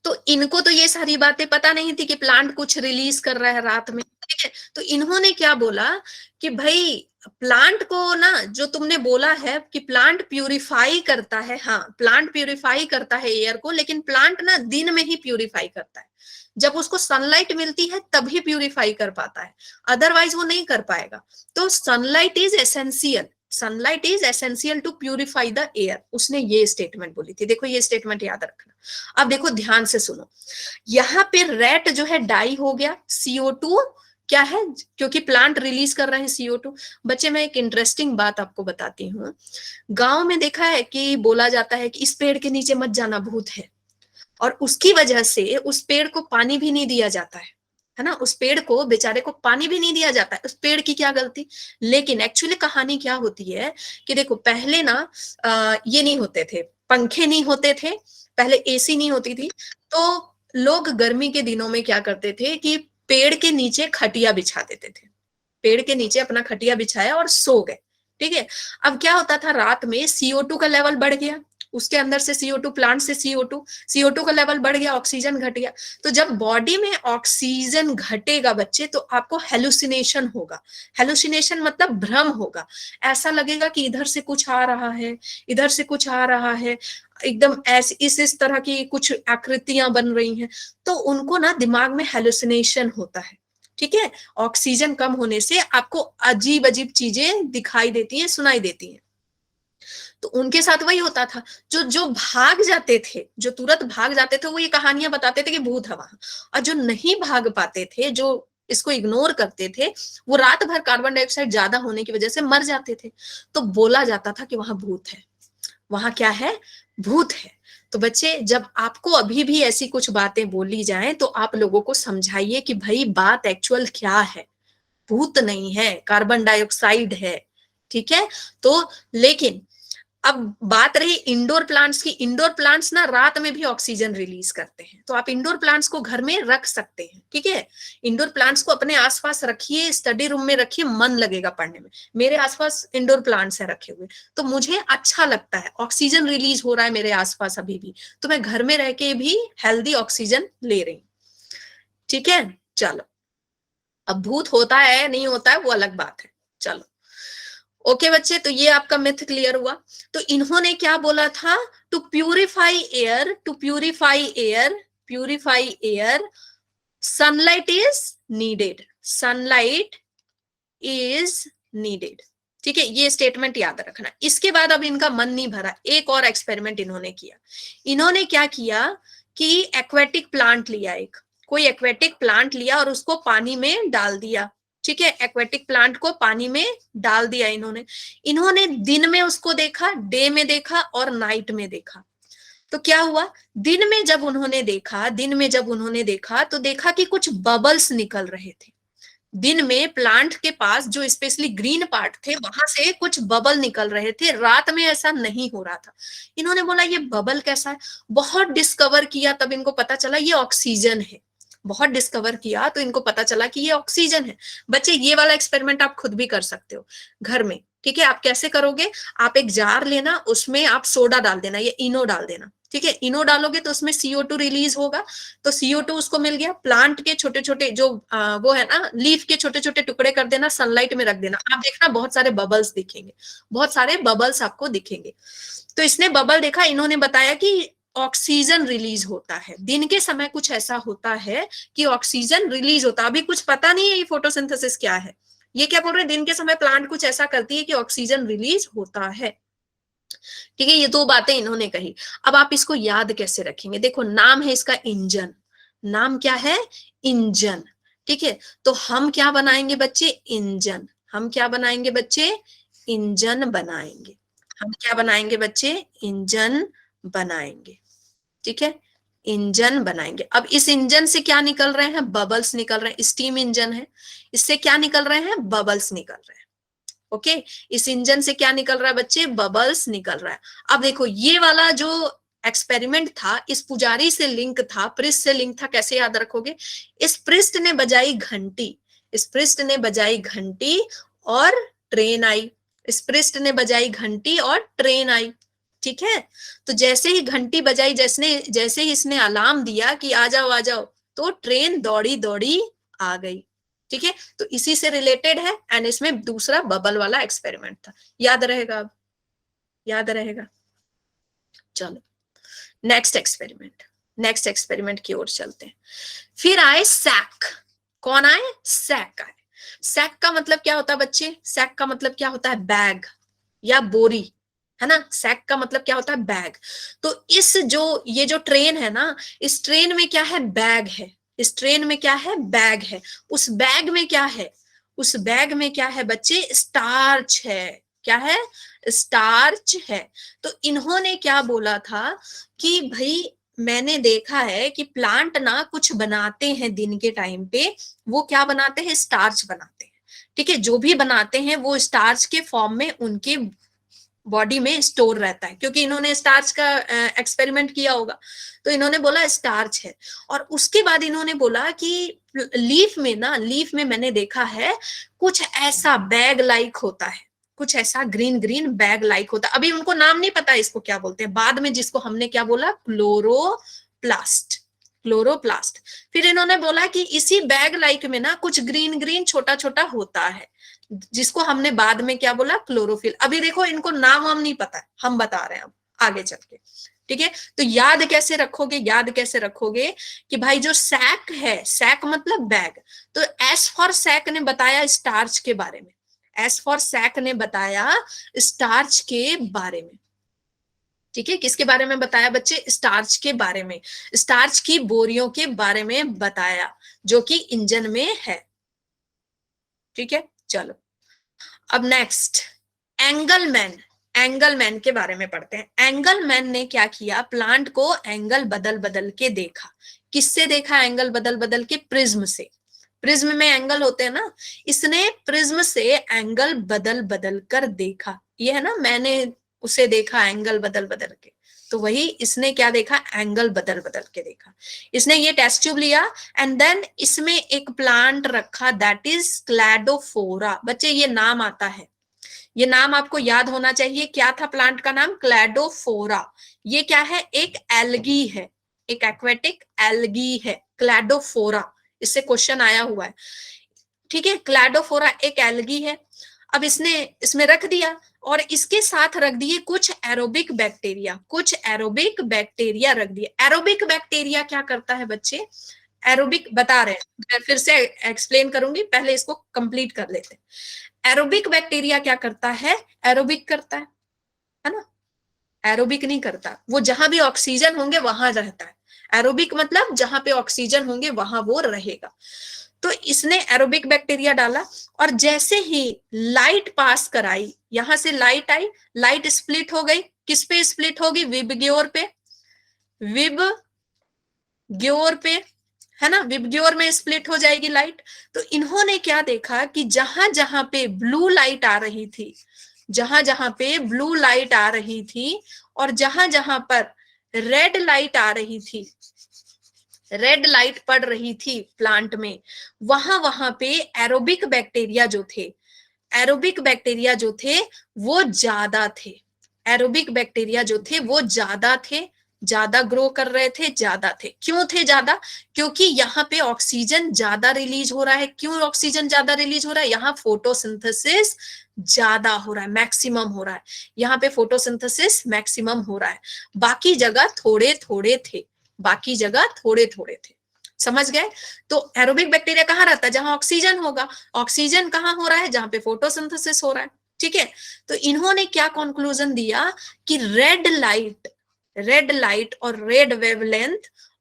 तो इनको तो ये सारी बातें पता नहीं थी कि प्लांट कुछ रिलीज कर रहा है रात में, ठीक है। तो इन्होंने क्या बोला कि भाई प्लांट को ना, जो तुमने बोला है कि प्लांट प्यूरिफाई करता है, हाँ प्लांट प्यूरिफाई करता है एयर को, लेकिन प्लांट ना दिन में ही प्यूरिफाई करता है, जब उसको सनलाइट मिलती है तभी प्यूरिफाई कर पाता है, अदरवाइज वो नहीं कर पाएगा। तो sunlight is essential, sunlight is essential to purify the air, उसने ये स्टेटमेंट बोली थी। देखो ये स्टेटमेंट याद रखना। अब देखो ध्यान से सुनो, यहाँ पे रेट जो है डाई हो गया, CO2 क्या है, क्योंकि प्लांट रिलीज कर रहे हैं CO2। बच्चे मैं एक इंटरेस्टिंग बात आपको बताती हूँ, गांव में देखा है कि बोला जाता है कि इस पेड़ के नीचे मत जाना, भूत है, और उसकी वजह से उस पेड़ को पानी भी नहीं दिया जाता है ना, उस पेड़ को बेचारे को पानी भी नहीं दिया जाता है, उस पेड़ की क्या गलती। लेकिन एक्चुअली कहानी क्या होती है कि देखो पहले ना ये नहीं होते थे, पंखे नहीं होते थे, पहले AC नहीं होती थी, तो लोग गर्मी के दिनों में क्या करते थे कि पेड़ के नीचे खटिया बिछा देते थे, पेड़ के नीचे अपना खटिया बिछाया और सो गए, ठीक है। अब क्या होता था, रात में CO2 का लेवल बढ़ गया, उसके अंदर से CO2, प्लांट से CO2 का लेवल बढ़ गया, ऑक्सीजन घट गया। तो जब बॉडी में ऑक्सीजन घटेगा बच्चे, तो आपको हेलुसिनेशन होगा। हेलुसिनेशन मतलब भ्रम होगा, ऐसा लगेगा कि इधर से कुछ आ रहा है, इधर से कुछ आ रहा है, एकदम ऐसे इस तरह की कुछ आकृतियां बन रही हैं। तो उनको ना दिमाग में हेलुसिनेशन होता है, ठीक है। ऑक्सीजन कम होने से आपको अजीब अजीब चीजें दिखाई देती हैं, सुनाई देती हैं। तो उनके साथ वही होता था, जो जो भाग जाते थे, जो तुरंत भाग जाते थे, वो ये कहानियां बताते थे कि भूत है वहां, और जो नहीं भाग पाते थे, जो इसको इग्नोर करते थे, वो रात भर कार्बन डाइऑक्साइड ज्यादा होने की वजह से मर जाते थे। तो बोला जाता था कि वहां भूत है, वहां क्या है, भूत है। तो बच्चे जब आपको अभी भी ऐसी कुछ बातें बोली जाएं तो आप लोगों को समझाइए कि भाई बात एक्चुअल क्या है, भूत नहीं है, कार्बन डाइऑक्साइड है, ठीक है। तो लेकिन अब बात रही इंडोर प्लांट्स की, इंडोर प्लांट्स ना रात में भी ऑक्सीजन रिलीज करते हैं, तो आप इंडोर प्लांट्स को घर में रख सकते हैं, ठीक है। इंडोर प्लांट्स को अपने आसपास रखिए, स्टडी रूम में रखिए, मन लगेगा पढ़ने में। मेरे आसपास इंडोर प्लांट्स है रखे हुए, तो मुझे अच्छा लगता है, ऑक्सीजन रिलीज हो रहा है मेरे आसपास अभी भी, तो मैं घर में रह के भी हेल्दी ऑक्सीजन ले रही हूँ, ठीक है। चलो, अब भूत होता है नहीं होता है वो अलग बात है। चलो ओके बच्चे, तो ये आपका मिथ क्लियर हुआ। तो इन्होंने क्या बोला था, to purify air, to purify air, purify air sunlight is needed, sunlight is needed, ठीक है। ये स्टेटमेंट याद रखना। इसके बाद अब इनका मन नहीं भरा, एक और एक्सपेरिमेंट इन्होंने किया। इन्होंने क्या किया कि एक्वेटिक प्लांट लिया, एक कोई एक्वेटिक प्लांट लिया और उसको पानी में डाल दिया, ठीक है। एक्वेटिक प्लांट को पानी में डाल दिया इन्होंने। इन्होंने दिन में उसको देखा, डे में देखा और नाइट में देखा। तो क्या हुआ, दिन में जब उन्होंने देखा, दिन में जब उन्होंने देखा तो देखा कि कुछ बबल्स निकल रहे थे। दिन में प्लांट के पास जो स्पेशली ग्रीन पार्ट थे वहां से कुछ बबल निकल रहे थे, रात में ऐसा नहीं हो रहा था। इन्होंने बोला ये बबल कैसा है, बहुत डिस्कवर किया, तब इनको पता चला ये ऑक्सीजन है। बहुत डिस्कवर किया तो इनको पता चला कि ये ऑक्सीजन है। बच्चे ये वाला एक्सपेरिमेंट आप खुद भी कर सकते हो घर में, ठीक है। आप कैसे करोगे, आप एक जार लेना, उसमें आप सोडा डाल देना, ये इनो डाल देना, ठीक है। इनो डालोगे तो उसमें CO2 रिलीज होगा, तो CO2 उसको मिल गया। प्लांट के छोटे छोटे जो वो है ना, लीफ के छोटे छोटे टुकड़े कर देना, सनलाइट में रख देना, आप देखना बहुत सारे बबल्स दिखेंगे, बहुत सारे बबल्स आपको दिखेंगे। तो इसने बबल देखा, इन्होंने बताया कि ऑक्सीजन रिलीज होता है दिन के समय, कुछ ऐसा होता है कि ऑक्सीजन रिलीज होता है। अभी कुछ पता नहीं है ये फोटोसिंथेसिस क्या है, ये क्या बोल रहे हैं, दिन के समय प्लांट कुछ ऐसा करती है कि ऑक्सीजन रिलीज होता है, ठीक है। ये दो बातें इन्होंने कही। अब आप इसको याद कैसे रखेंगे, देखो नाम है इसका इंजन, नाम क्या है, इंजन, ठीक है। तो हम क्या बनाएंगे बच्चे, इंजन, हम क्या बनाएंगे बच्चे, इंजन बनाएंगे। हम क्या बनाएंगे बच्चे, इंजन बनाएंगे, ठीक है। इंजन बनाएंगे। अब इस इंजन से क्या निकल रहे हैं, बबल्स निकल रहे हैं, स्टीम इंजन है, इससे क्या निकल रहे हैं, बबल्स निकल रहे हैं, ओके। इस इंजन से क्या निकल रहा है बच्चे, बबल्स निकल रहा है। अब देखो ये वाला जो एक्सपेरिमेंट था, इस पुजारी से लिंक था, पृष्ठ से लिंक था, कैसे याद रखोगे, इस पृष्ठ ने बजाई घंटी, इस पृष्ठ ने बजाई घंटी और ट्रेन आई, इस पृष्ठ ने बजाई घंटी और ट्रेन आई, ठीक है। तो जैसे ही घंटी बजाई, जैसे ही इसने अलार्म दिया कि आ जाओ आ जाओ, तो ट्रेन दौड़ी दौड़ी आ गई, ठीक है। तो इसी से रिलेटेड है, एंड इसमें दूसरा बबल वाला एक्सपेरिमेंट था, याद रहेगा, अब याद रहेगा। चलो नेक्स्ट एक्सपेरिमेंट, नेक्स्ट एक्सपेरिमेंट की ओर चलते हैं। फिर आए सैक, कौन आए, सैक आए। सैक का मतलब क्या होता है बच्चे, सैक का मतलब क्या होता है, बैग या बोरी, है ना। सैक का मतलब क्या होता है, बैग। तो इस जो ये जो ट्रेन है ना, इस ट्रेन में क्या है, बैग है, इस ट्रेन में क्या है, बैग है। उस बैग में क्या है, उस बैग में क्या है बच्चे, स्टार्च है, क्या है, स्टार्च है। तो इन्होंने क्या बोला था कि भाई मैंने देखा है कि प्लांट ना कुछ बनाते हैं दिन के टाइम पे, वो क्या बनाते हैं, स्टार्च बनाते हैं, ठीक है। जो भी बनाते हैं वो स्टार्च के फॉर्म में उनके बॉडी में स्टोर रहता है, क्योंकि इन्होंने स्टार्च का एक्सपेरिमेंट किया होगा, तो इन्होंने बोला स्टार्च है। और उसके बाद इन्होंने बोला कि लीफ में ना, लीफ में मैंने देखा है कुछ ऐसा बैग लाइक होता है, कुछ ऐसा ग्रीन ग्रीन बैग लाइक होता है। अभी उनको नाम नहीं पता इसको क्या बोलते हैं, बाद में जिसको हमने क्या बोला, क्लोरोप्लास्ट, क्लोरोप्लास्ट। फिर इन्होंने बोला कि इसी बैग लाइक में ना कुछ ग्रीन ग्रीन छोटा छोटा होता है, जिसको हमने बाद में क्या बोला, क्लोरोफिल। अभी देखो इनको नाम हम नहीं पता है, हम बता रहे हैं अब आगे चल के, ठीक है। तो याद कैसे रखोगे, याद कैसे रखोगे कि भाई जो सैक है, सैक मतलब बैग, तो एस फॉर सैक ने बताया स्टार्च के बारे में, एस फॉर सैक ने बताया स्टार्च के बारे में, ठीक है। किसके बारे में बताया बच्चे, स्टार्च के बारे में, स्टार्च की बोरियों के बारे में बताया, जो कि इंजन में है, ठीक है, चलो अब नेक्स्ट एंगलमैन। एंगलमैन के बारे में पढ़ते हैं। एंगलमैन ने क्या किया, प्लांट को एंगल बदल बदल के देखा। किससे देखा एंगल बदल बदल के? प्रिज्म से। प्रिज्म में एंगल होते हैं ना, इसने प्रिज्म से एंगल बदल बदल कर देखा। ये है ना, मैंने उसे देखा एंगल बदल बदल के, तो वही इसने क्या देखा, एंगल बदल बदल के देखा। इसने ये टेस्ट ट्यूब लिया एंड देन इसमें एक प्लांट रखा, दैट इज क्लैडोफोरा। बच्चे ये नाम आता है, ये नाम आपको याद होना चाहिए। क्या था प्लांट का नाम? क्लैडोफोरा। ये क्या है? एक एल्गी है, एक एक्वेटिक एल्गी है, क्लैडोफोरा। इससे क्वेश्चन आया हुआ है, ठीक है। क्लैडोफोरा एक एल्गी है। अब इसने इसमें रख दिया और इसके साथ रख दिए कुछ एरोबिक बैक्टीरिया, कुछ एरोबिक बैक्टीरिया रख दिए। एरोबिक बैक्टीरिया क्या करता है बच्चे? एरोबिक बता रहे हैं, मैं फिर से एक्सप्लेन करूंगी, पहले इसको कंप्लीट कर लेते हैं। एरोबिक बैक्टीरिया क्या करता है? एरोबिक करता है ना, एरोबिक नहीं करता, वो जहां भी ऑक्सीजन होंगे वहां रहता है। एरोबिक मतलब जहां पे ऑक्सीजन होंगे वहां वो रहेगा। तो इसने एरोबिक बैक्टीरिया डाला और जैसे ही लाइट पास कराई, यहां से लाइट आई, लाइट स्प्लिट हो गई। किस पे स्प्लिट होगी? विबग्योर पे, विबग्योर पे, है ना, विबग्योर में स्प्लिट हो जाएगी लाइट। तो इन्होंने क्या देखा कि जहां जहां पे ब्लू लाइट आ रही थी, जहां जहां पे ब्लू लाइट आ रही थी और जहां जहां पर रेड लाइट आ रही थी, रेड लाइट पड़ रही थी प्लांट में, वहां वहां पे एरोबिक बैक्टीरिया जो थे, एरोबिक बैक्टीरिया जो थे वो ज्यादा थे। एरोबिक बैक्टीरिया जो थे वो ज्यादा थे, ज्यादा ग्रो कर रहे थे, ज्यादा थे। क्यों थे ज्यादा? क्योंकि यहाँ पे ऑक्सीजन ज्यादा रिलीज हो रहा है। क्यों ऑक्सीजन ज्यादा रिलीज हो रहा है? यहाँ फोटोसिंथेसिस ज्यादा हो रहा है, मैक्सिमम हो रहा है। यहाँ पे फोटोसिंथेसिस मैक्सिमम हो रहा है, बाकी जगह थोड़े थोड़े थे, बाकी जगह थोड़े थोड़े थे। समझ गए? तो एरोबिक बैक्टीरिया कहाँ रहता है? जहां ऑक्सीजन होगा। ऑक्सीजन कहाँ हो रहा है? जहां पे फोटोसिंथेसिस हो रहा है, ठीक है। तो इन्होंने क्या कंक्लूजन दिया कि रेड लाइट और रेड वेवलेंथ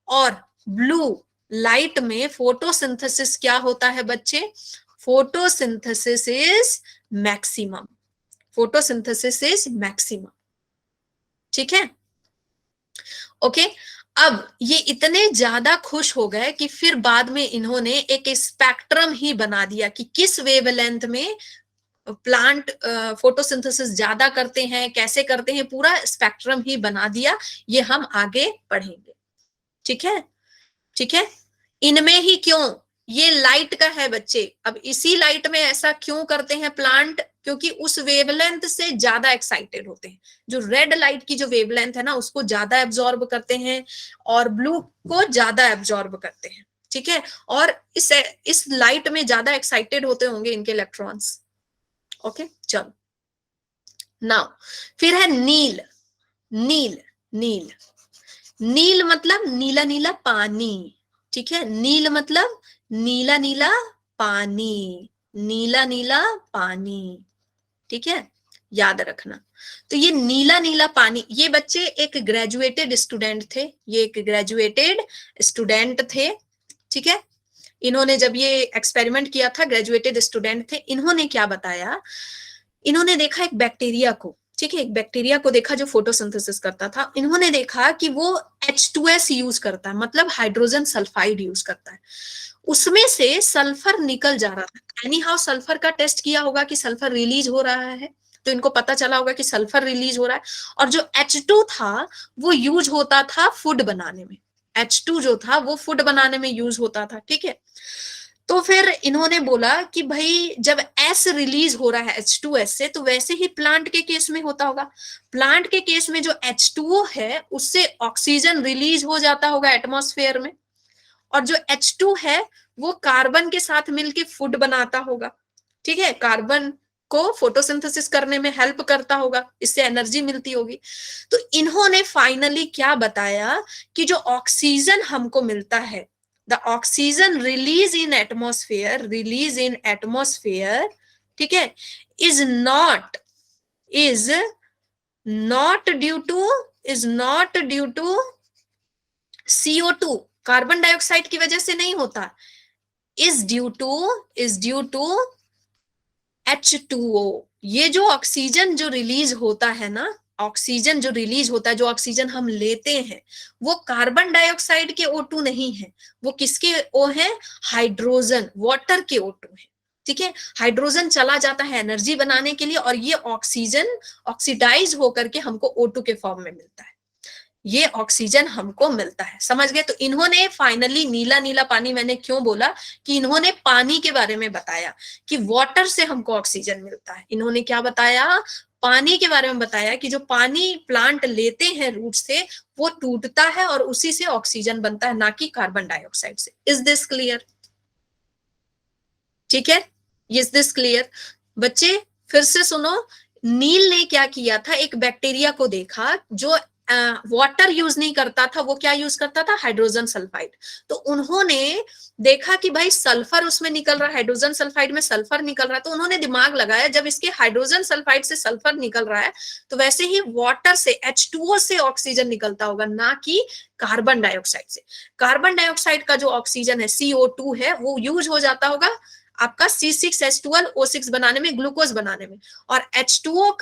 और ब्लू लाइट में फोटोसिंथेसिस क्या होता है बच्चे? Photosynthesis is maximum, photosynthesis is maximum, ठीक है, ओके। अब ये इतने ज्यादा खुश हो गए कि फिर बाद में इन्होंने एक स्पेक्ट्रम ही बना दिया कि किस वेवलेंथ में प्लांट फोटोसिंथेसिस ज्यादा करते हैं, कैसे करते हैं, पूरा स्पेक्ट्रम ही बना दिया। ये हम आगे पढ़ेंगे, ठीक है, ठीक है। इनमें ही क्यों? ये लाइट का है बच्चे। अब इसी लाइट में ऐसा क्यों करते हैं प्लांट? क्योंकि उस वेवलेंथ से ज्यादा एक्साइटेड होते हैं। जो रेड लाइट की जो वेवलेंथ है ना, उसको ज्यादा एब्जॉर्ब करते हैं और ब्लू को ज्यादा एब्जॉर्ब करते हैं, ठीक है। और इस लाइट में ज्यादा एक्साइटेड होते होंगे इनके इलेक्ट्रॉन्स, ओके। चलो नाउ फिर है नील। नील, नील, नील मतलब नीला नीला पानी, ठीक है। नील मतलब नीला नीला पानी, नीला नीला पानी, ठीक है, याद रखना। तो ये नीला नीला पानी, ये बच्चे एक ग्रेजुएटेड स्टूडेंट थे, ये एक ग्रेजुएटेड स्टूडेंट थे, ठीक है। इन्होंने जब ये एक्सपेरिमेंट किया था, ग्रेजुएटेड स्टूडेंट थे, इन्होंने क्या बताया, इन्होंने देखा एक बैक्टीरिया को, ठीक है, एक बैक्टीरिया को देखा जो फोटोसिंथेसिस करता था। इन्होंने देखा कि वो H2S यूज करता है, मतलब हाइड्रोजन सल्फाइड यूज करता है। उसमें से सल्फर निकल जा रहा था। एनी हाउ सल्फर का टेस्ट किया होगा कि सल्फर रिलीज हो रहा है, तो इनको पता चला होगा कि सल्फर रिलीज हो रहा है। और जो H2 था वो यूज होता था फूड बनाने में, H2 जो था वो फूड बनाने में यूज होता था, ठीक है। तो फिर इन्होंने बोला कि भाई जब एस रिलीज हो रहा है H2S से, तो वैसे ही प्लांट के केस में होता होगा। प्लांट के केस में जो H2O है उससे ऑक्सीजन रिलीज हो जाता होगा एटमॉस्फेयर में, और जो H2 है वो कार्बन के साथ मिलके फूड बनाता होगा, ठीक है, कार्बन को फोटोसिंथेसिस करने में हेल्प करता होगा, इससे एनर्जी मिलती होगी। तो इन्होंने फाइनली क्या बताया कि जो ऑक्सीजन हमको मिलता है, the oxygen release in atmosphere, ठीक है, is not due to CO2, carbon dioxide की वजह से नहीं होता, is due to H2O, ये जो ऑक्सीजन जो रिलीज होता है ना, ऑक्सीजन जो रिलीज होता है, जो ऑक्सीजन हम लेते हैं, वो कार्बन डाइऑक्साइड के O2 नहीं है, वो किसके O है, हाइड्रोजन, वाटर के O2 है। ठीक है, हाइड्रोजन चला जाता है एनर्जी बनाने के लिए, और ये ऑक्सीजन ऑक्सीडाइज होकर के हमको O2 के फॉर्म में मिलता है, ये ऑक्सीजन हमको मिलता है। समझ गए? तो इन्होंने फाइनली नीला नीला पानी, मैंने क्यों बोला कि इन्होंने पानी के बारे में बताया कि वाटर से हमको ऑक्सीजन मिलता है। इन्होंने क्या बताया, पानी के बारे में बताया कि जो पानी प्लांट लेते हैं रूट से, वो टूटता है और उसी से ऑक्सीजन बनता है, ना कि कार्बन डाइऑक्साइड से। Is this clear? ठीक है, इज दिस क्लियर? बच्चे फिर से सुनो, नील ने क्या किया था, एक बैक्टीरिया को देखा जो वाटर यूज नहीं करता था, वो क्या यूज करता था, हाइड्रोजन सल्फाइड। तो उन्होंने देखा कि भाई सल्फर उसमें निकल रहा है, हाइड्रोजन सल्फाइड में सल्फर निकल रहा है, तो उन्होंने दिमाग लगाया, जब इसके हाइड्रोजन सल्फाइड से सल्फर निकल रहा है, तो वैसे ही वाटर से H2O से ऑक्सीजन निकलता होगा, ना कि कार्बन डाइऑक्साइड से। कार्बन डाइऑक्साइड का जो ऑक्सीजन है CO2 है, वो यूज हो जाता होगा आपका C6H12O6 बनाने में, ग्लूकोज बनाने में, और H2O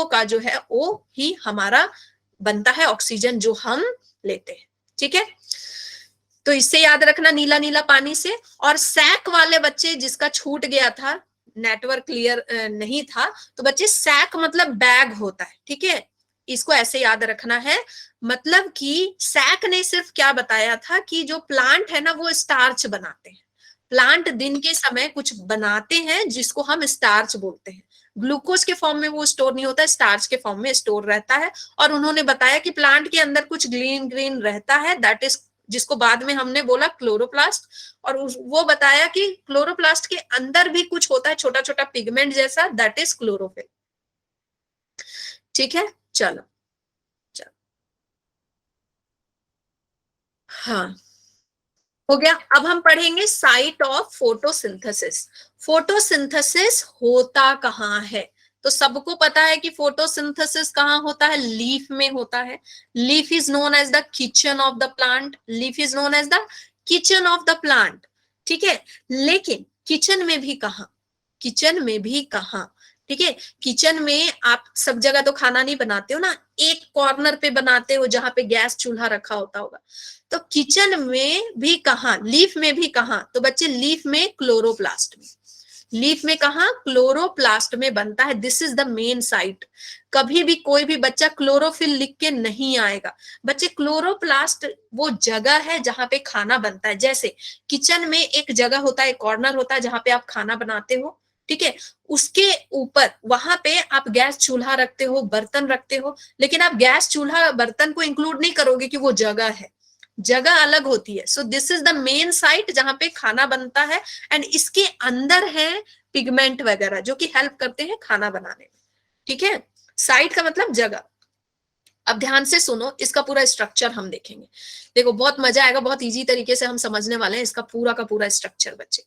का जो है O ही हमारा बनता है ऑक्सीजन जो हम लेते हैं। ठीक है, तो इससे याद रखना नीला नीला पानी से। और सैक वाले बच्चे जिसका छूट गया था, नेटवर्क क्लियर नहीं था, तो बच्चे सैक मतलब बैग होता है। ठीक है, इसको ऐसे याद रखना है, मतलब कि सैक ने सिर्फ क्या बताया था कि जो प्लांट है ना, वो स्टार्च बनाते हैं, प्लांट दिन के समय कुछ बनाते हैं जिसको हम स्टार्च बोलते हैं। ग्लूकोज के फॉर्म में वो स्टोर नहीं होता, स्टार्च के फॉर्म में स्टोर रहता है। और उन्होंने बताया कि प्लांट के अंदर कुछ ग्रीन ग्रीन रहता है, दैट इज, जिसको बाद में हमने बोला क्लोरोप्लास्ट। और वो बताया कि क्लोरोप्लास्ट के अंदर भी कुछ होता है छोटा छोटा पिगमेंट जैसा, दैट इज क्लोरोफिल। ठीक है, चलो चलो, हाँ हो गया। अब हम पढ़ेंगे साइट ऑफ फोटोसिंथेसिस। फोटोसिंथेसिस होता कहाँ है? तो सबको पता है कि फोटोसिंथेसिस कहाँ होता है, लीफ में होता है। Leaf is known as the kitchen of the plant, leaf is known as the kitchen of the plant. ठीक है, लेकिन किचन में भी कहाँ, किचन में भी कहाँ? ठीक है, किचन में आप सब जगह तो खाना नहीं बनाते हो ना, एक कॉर्नर पे बनाते हो जहां पे गैस चूल्हा रखा होता होगा। तो किचन में भी कहा, लीफ में भी कहा? तो बच्चे लीफ में क्लोरोप्लास्ट में, लीफ में कहा, क्लोरोप्लास्ट में बनता है। This is the main site. कभी भी कोई भी बच्चा क्लोरोफिल लिख के नहीं आएगा। बच्चे क्लोरोप्लास्ट वो जगह है जहां पे खाना बनता है। जैसे किचन में एक जगह होता है, कॉर्नर होता है जहां पे आप खाना बनाते हो। ठीक है, उसके ऊपर वहां पे आप गैस चूल्हा रखते हो, बर्तन रखते हो, लेकिन आप गैस चूल्हा बर्तन को इंक्लूड नहीं करोगे कि वो जगह है, जगह अलग होती है। So this is the main site जहां पे खाना बनता है, एंड इसके अंदर है पिगमेंट वगैरह जो कि हेल्प करते हैं खाना बनाने में। ठीक है, साइट का मतलब जगह। अब ध्यान से सुनो, इसका पूरा स्ट्रक्चर हम देखेंगे। देखो बहुत मजा आएगा, बहुत इजी तरीके से हम समझने वाले हैं इसका पूरा का पूरा स्ट्रक्चर बच्चे।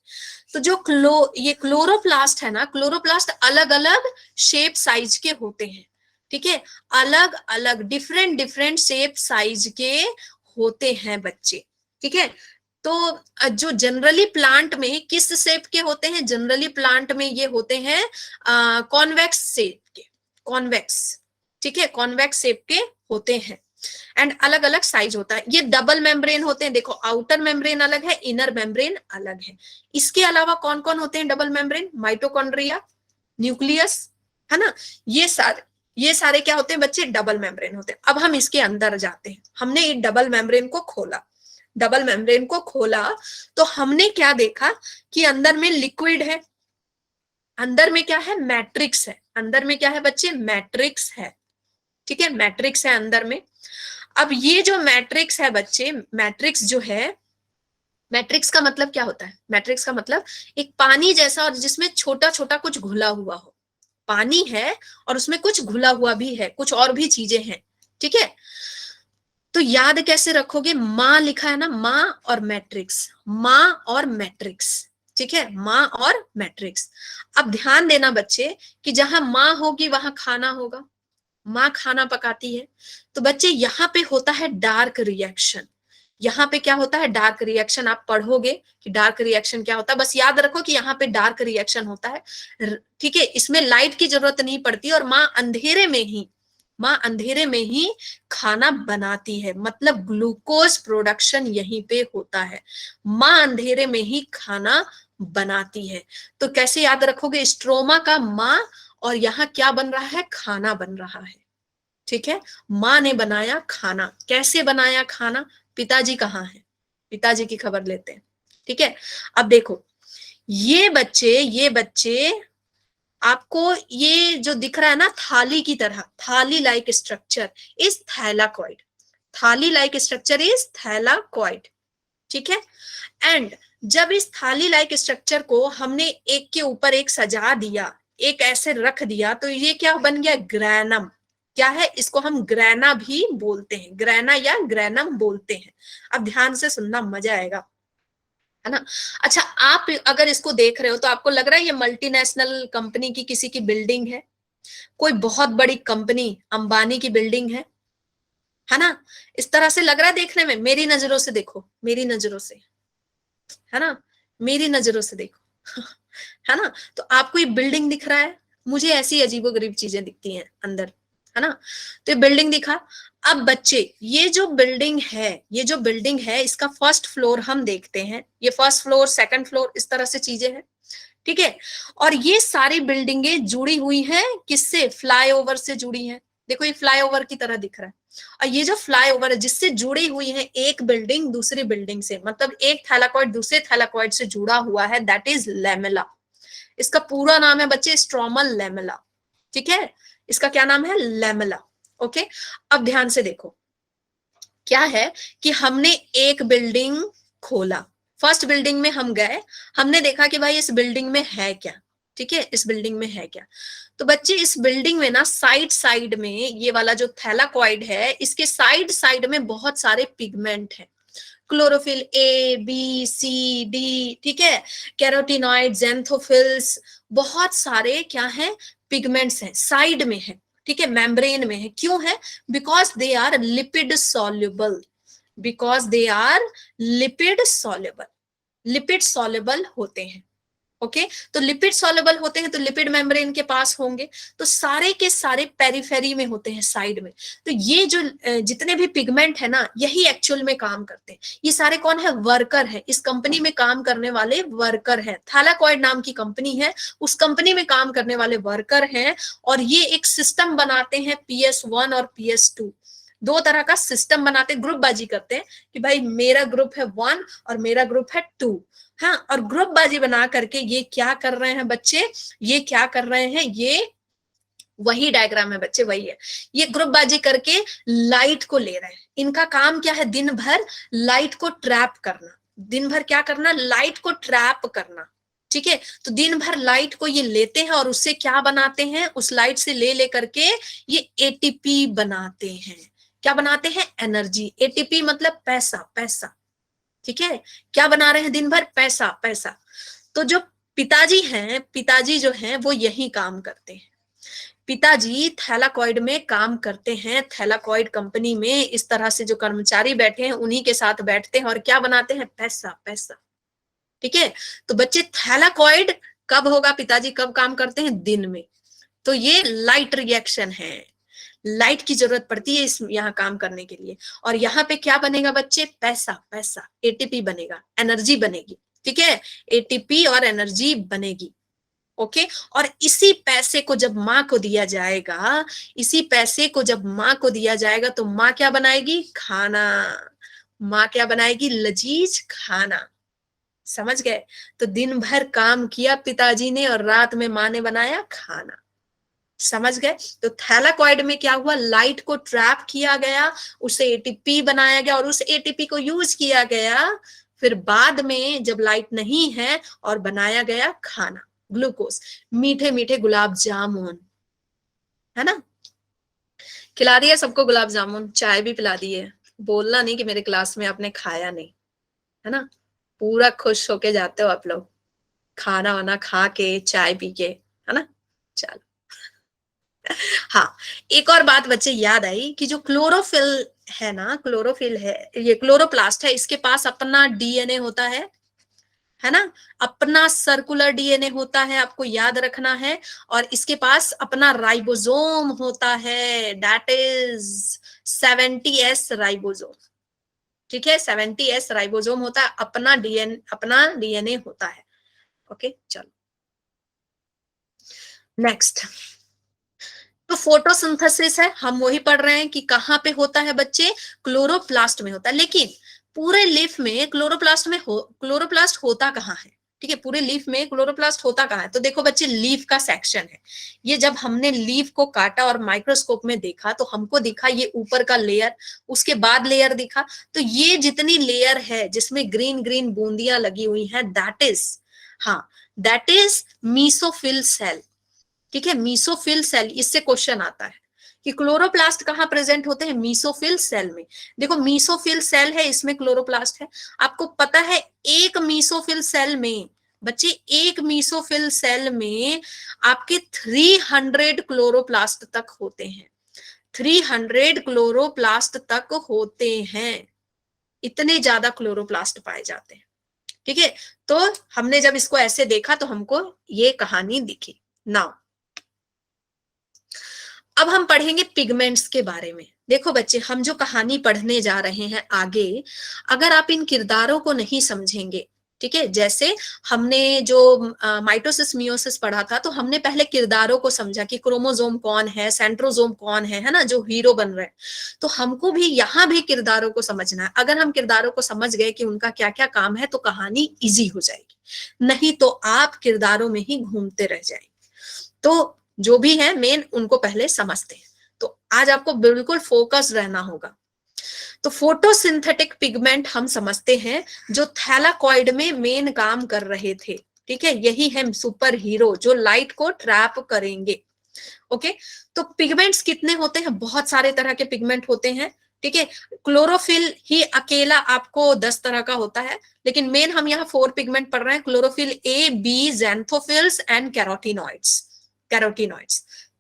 तो जो ये क्लोरोप्लास्ट है ना, क्लोरोप्लास्ट अलग अलग शेप साइज के होते हैं। ठीक है, अलग अलग डिफरेंट डिफरेंट शेप साइज के होते हैं बच्चे। ठीक है, तो जो जनरली प्लांट में किस शेप के होते हैं, जनरली प्लांट में ये होते हैं कॉन्वेक्स शेप के, कॉन्वेक्स। ठीक है, कॉन्वेक्स शेप के होते हैं, एंड अलग अलग साइज होता है। ये डबल मेम्ब्रेन होते हैं। देखो आउटर मेम्ब्रेन अलग है, इनर मेम्ब्रेन अलग है। इसके अलावा कौन कौन होते हैं डबल मेम्ब्रेन? माइटोकॉन्ड्रिया, न्यूक्लियस, है ना, ये सारे क्या होते हैं बच्चे, डबल मेम्ब्रेन होते हैं। अब हम इसके अंदर जाते हैं। हमने ये डबल मेम्ब्रेन को खोला, डबल मेम्ब्रेन को खोला, तो हमने क्या देखा कि अंदर में लिक्विड है, अंदर में क्या है, मैट्रिक्स है। अंदर में क्या है बच्चे, मैट्रिक्स है। ठीक है, मैट्रिक्स है अंदर में। अब ये जो मैट्रिक्स है बच्चे, मैट्रिक्स जो है, मैट्रिक्स का मतलब क्या होता है, मैट्रिक्स का मतलब एक पानी जैसा और जिसमें छोटा छोटा कुछ घुला हुआ हो। पानी है और उसमें कुछ घुला हुआ भी है, कुछ और भी चीजें हैं। ठीक है, तो याद कैसे रखोगे, माँ लिखा है ना, माँ और मैट्रिक्स, माँ और मैट्रिक्स। ठीक है, माँ और मैट्रिक्स। अब ध्यान देना बच्चे कि जहां माँ होगी वहां खाना होगा, माँ खाना पकाती है। तो बच्चे यहाँ पे होता है डार्क रिएक्शन, यहाँ पे क्या होता है, डार्क रिएक्शन। आप पढ़ोगे कि डार्क रिएक्शन क्या होता है, बस याद रखो कि यहाँ पे डार्क रिएक्शन होता है, ठीक है। इसमें लाइट की जरूरत नहीं पड़ती, और माँ अंधेरे में ही खाना बनाती है, मतलब ग्लूकोज प्रोडक्शन यहीं पे होता है। माँ अंधेरे में ही खाना बनाती है। तो कैसे याद रखोगे, स्ट्रोमा का माँ, और यहाँ क्या बन रहा है, खाना बन रहा है, ठीक है। माँ ने बनाया खाना। कैसे बनाया खाना, पिताजी कहाँ है, पिताजी की खबर लेते हैं, ठीक है। अब देखो, ये बच्चे आपको ये जो दिख रहा है ना, थाली की तरह, थाली लाइक स्ट्रक्चर इज थैलाकॉइड, थाली लाइक स्ट्रक्चर इज थैलाकॉइड, ठीक है। एंड जब इस थाली लाइक स्ट्रक्चर को हमने एक के ऊपर एक सजा दिया, एक ऐसे रख दिया, तो ये क्या बन गया, ग्रैनम। क्या है, इसको हम ग्रैना भी बोलते हैं, ग्रैना या ग्रैनम बोलते हैं। अब ध्यान से सुनना, मजा आएगा, है ना। अच्छा, आप अगर इसको देख रहे हो तो आपको लग रहा है ये मल्टीनेशनल कंपनी की किसी की बिल्डिंग है, कोई बहुत बड़ी कंपनी, अंबानी की बिल्डिंग है ना। इस तरह से लग रहा है देखने में, मेरी नजरों से देखो, मेरी नजरों से, है ना, मेरी नजरों से देखो है ना। तो आपको ये बिल्डिंग दिख रहा है, मुझे ऐसी अजीबोगरीब चीजें दिखती हैं अंदर, है ना। तो ये बिल्डिंग दिखा। अब बच्चे, ये जो बिल्डिंग है इसका फर्स्ट फ्लोर हम देखते हैं, ये फर्स्ट फ्लोर, सेकंड फ्लोर, इस तरह से चीजें हैं, ठीक है। और ये सारी बिल्डिंगें जुड़ी हुई हैं किससे, फ्लाईओवर से जुड़ी हैं। देखो ये फ्लाईओवर की तरह दिख रहा है, और ये जो फ्लाईओवर है जिससे जुड़ी हुई है एक बिल्डिंग दूसरी बिल्डिंग से, मतलब एक थैलाकॉइड दूसरे थैलाकॉइड से जुड़ा हुआ है, दैट इज लेमेला। इसका पूरा नाम है बच्चे स्ट्रोमल लेमेला, ठीक है। इसका क्या नाम है, लेमेला, ओके। अब ध्यान से देखो, क्या है कि हमने एक बिल्डिंग खोला, फर्स्ट बिल्डिंग में हम गए, हमने देखा कि भाई इस बिल्डिंग में है क्या, ठीक है, इस बिल्डिंग में है क्या। तो बच्चे इस बिल्डिंग में ना साइड साइड में ये वाला जो थैलाकॉइड है, इसके साइड साइड में बहुत सारे पिगमेंट हैं, chlorophyll A B C D, ठीक है, कैरोटिनॉइड, जेंथोफिल्स, बहुत सारे क्या है, पिगमेंट्स हैं, साइड में है, ठीक है, मेम्ब्रेन में है। क्यों है, because they are lipid soluble, because they are lipid soluble, lipid soluble होते हैं, ओके। तो लिपिड सॉल्युबल होते हैं तो लिपिड मेम्ब्रेन के पास होंगे, तो सारे के सारे पेरिफेरी में होते हैं, साइड में। तो ये जो जितने भी पिगमेंट है ना, यही एक्चुअल में काम करते हैं। ये सारे कौन है, वर्कर है, इस कंपनी में काम करने वाले वर्कर है, थैलाकॉइड नाम की कंपनी है, उस कंपनी में काम करने वाले वर्कर हैं। और ये एक सिस्टम बनाते हैं, PS1 और PS2, दो तरह का सिस्टम बनाते, ग्रुप बाजी करते हैं कि भाई मेरा ग्रुप है 1 और मेरा ग्रुप है 2, हाँ। और ग्रुप बाजी बना करके ये क्या कर रहे हैं बच्चे, ये क्या कर रहे हैं, ये वही डायग्राम है बच्चे, वही है। ये ग्रुप बाजी करके लाइट को ले रहे हैं, इनका काम क्या है, दिन भर लाइट को ट्रैप करना, दिन भर क्या करना, लाइट को ट्रैप करना, ठीक है। तो दिन भर लाइट को ये लेते हैं और उससे क्या बनाते हैं, उस लाइट से ले लेकर के ये ATP बनाते हैं। क्या बनाते हैं, एनर्जी। ATP मतलब पैसा, पैसा, ठीक है। क्या बना रहे हैं दिन भर, पैसा, पैसा। तो जो पिताजी हैं, पिताजी जो हैं वो यही काम करते हैं, पिताजी थैलाकॉइड में काम करते हैं, थैलाकॉइड कंपनी में इस तरह से जो कर्मचारी बैठे हैं उन्हीं के साथ बैठते हैं और क्या बनाते हैं, पैसा, पैसा, ठीक है। तो बच्चे थैलाकॉइड कब होगा, पिताजी कब काम करते हैं, दिन में। तो ये लाइट रिएक्शन है, लाइट की जरूरत पड़ती है इस यहाँ काम करने के लिए। और यहाँ पे क्या बनेगा बच्चे, पैसा, पैसा, ATP बनेगा, एनर्जी बनेगी, ठीक है, ATP और एनर्जी बनेगी, ओके। और इसी पैसे को जब माँ को दिया जाएगा, इसी पैसे को जब माँ को दिया जाएगा तो माँ क्या बनाएगी, खाना। माँ क्या बनाएगी, लजीज खाना, समझ गए। तो दिन भर काम किया पिताजी ने और रात में माँ ने बनाया खाना, समझ गए। तो थैलाकॉइड में क्या हुआ, लाइट को ट्रैप किया गया, उसे ATP बनाया गया और उस ATP को यूज किया गया, फिर बाद में जब लाइट नहीं है और बनाया गया खाना, ग्लूकोज, मीठे मीठे गुलाब जामुन, है ना। खिला दिया सबको गुलाब जामुन, चाय भी पिला दी है, बोलना नहीं कि मेरे क्लास में आपने खाया नहीं, है ना। पूरा खुश होके जाते हो आप लोग, खाना वाना खा के, चाय पी के, है ना। चलो हाँ, एक और बात बच्चे याद आई कि जो क्लोरोफिल है ना, क्लोरोफिल है, ये क्लोरोप्लास्ट है, इसके पास अपना डीएनए होता है ना, अपना सर्कुलर डीएनए होता है, आपको याद रखना है। और इसके पास अपना राइबोसोम होता है, दैट इज 70S राइबोसोम। ठीक है, 70S राइबोसोम होता है, अपना डीएनए होता है। ओके, चलो नेक्स्ट। तो फोटोसिंथेसिस है, हम वही पढ़ रहे हैं कि कहाँ पे होता है बच्चे, क्लोरोप्लास्ट में होता है। लेकिन पूरे लीफ में क्लोरोप्लास्ट होता कहाँ है? ठीक है, पूरे लीफ में क्लोरोप्लास्ट होता कहाँ है? तो देखो बच्चे, लीफ का सेक्शन है ये। जब हमने लीफ को काटा और माइक्रोस्कोप में देखा तो हमको दिखा ये ऊपर का लेयर, उसके बाद लेयर दिखा। तो ये जितनी लेयर है जिसमें ग्रीन ग्रीन बूंदियां लगी हुई हैं, दैट इज, हाँ, दैट इज मीसोफिल सेल। ठीक है, मीसोफिल सेल, इससे क्वेश्चन आता है कि क्लोरोप्लास्ट कहाँ प्रेजेंट होते हैं, मीसोफिल सेल में। देखो मीसोफिल सेल है, इसमें क्लोरोप्लास्ट है। आपको पता है एक मीसोफिल सेल में बच्चे, एक मीसोफिल सेल में आपके 300 क्लोरोप्लास्ट तक होते हैं। 300 क्लोरोप्लास्ट तक होते हैं, इतने ज्यादा क्लोरोप्लास्ट पाए जाते हैं। ठीक है, तो हमने जब इसको ऐसे देखा तो हमको ये कहानी दिखी। नाउ अब हम पढ़ेंगे पिगमेंट्स के बारे में। देखो बच्चे, हम जो कहानी पढ़ने जा रहे हैं आगे, अगर आप इन किरदारों को नहीं समझेंगे, ठीक है, जैसे हमने जो माइटोसिस मियोसिस पढ़ा था, तो हमने पहले किरदारों को समझा कि क्रोमोसोम कौन है, सेंट्रोसोम कौन है ना, जो हीरो बन रहे हैं। तो हमको भी यहाँ भी किरदारों को समझना है। अगर हम किरदारों को समझ गए कि उनका क्या क्या काम है, तो कहानी इजी हो जाएगी, नहीं तो आप किरदारों में ही घूमते रह जाएंगे। तो जो भी है मेन, उनको पहले समझते हैं। तो आज आपको बिल्कुल फोकस रहना होगा। तो फोटोसिंथेटिक पिगमेंट हम समझते हैं, जो थैलाकॉइड में मेन काम कर रहे थे। ठीक है, यही है सुपर हीरो जो लाइट को ट्रैप करेंगे। ओके, तो पिगमेंट्स कितने होते हैं? बहुत सारे तरह के पिगमेंट होते हैं। ठीक है, क्लोरोफिल ही अकेला आपको 10 तरह का होता है, लेकिन मेन हम यहाँ 4 पिगमेंट पढ़ रहे हैं, chlorophyll A, B, xanthophylls and carotenoids.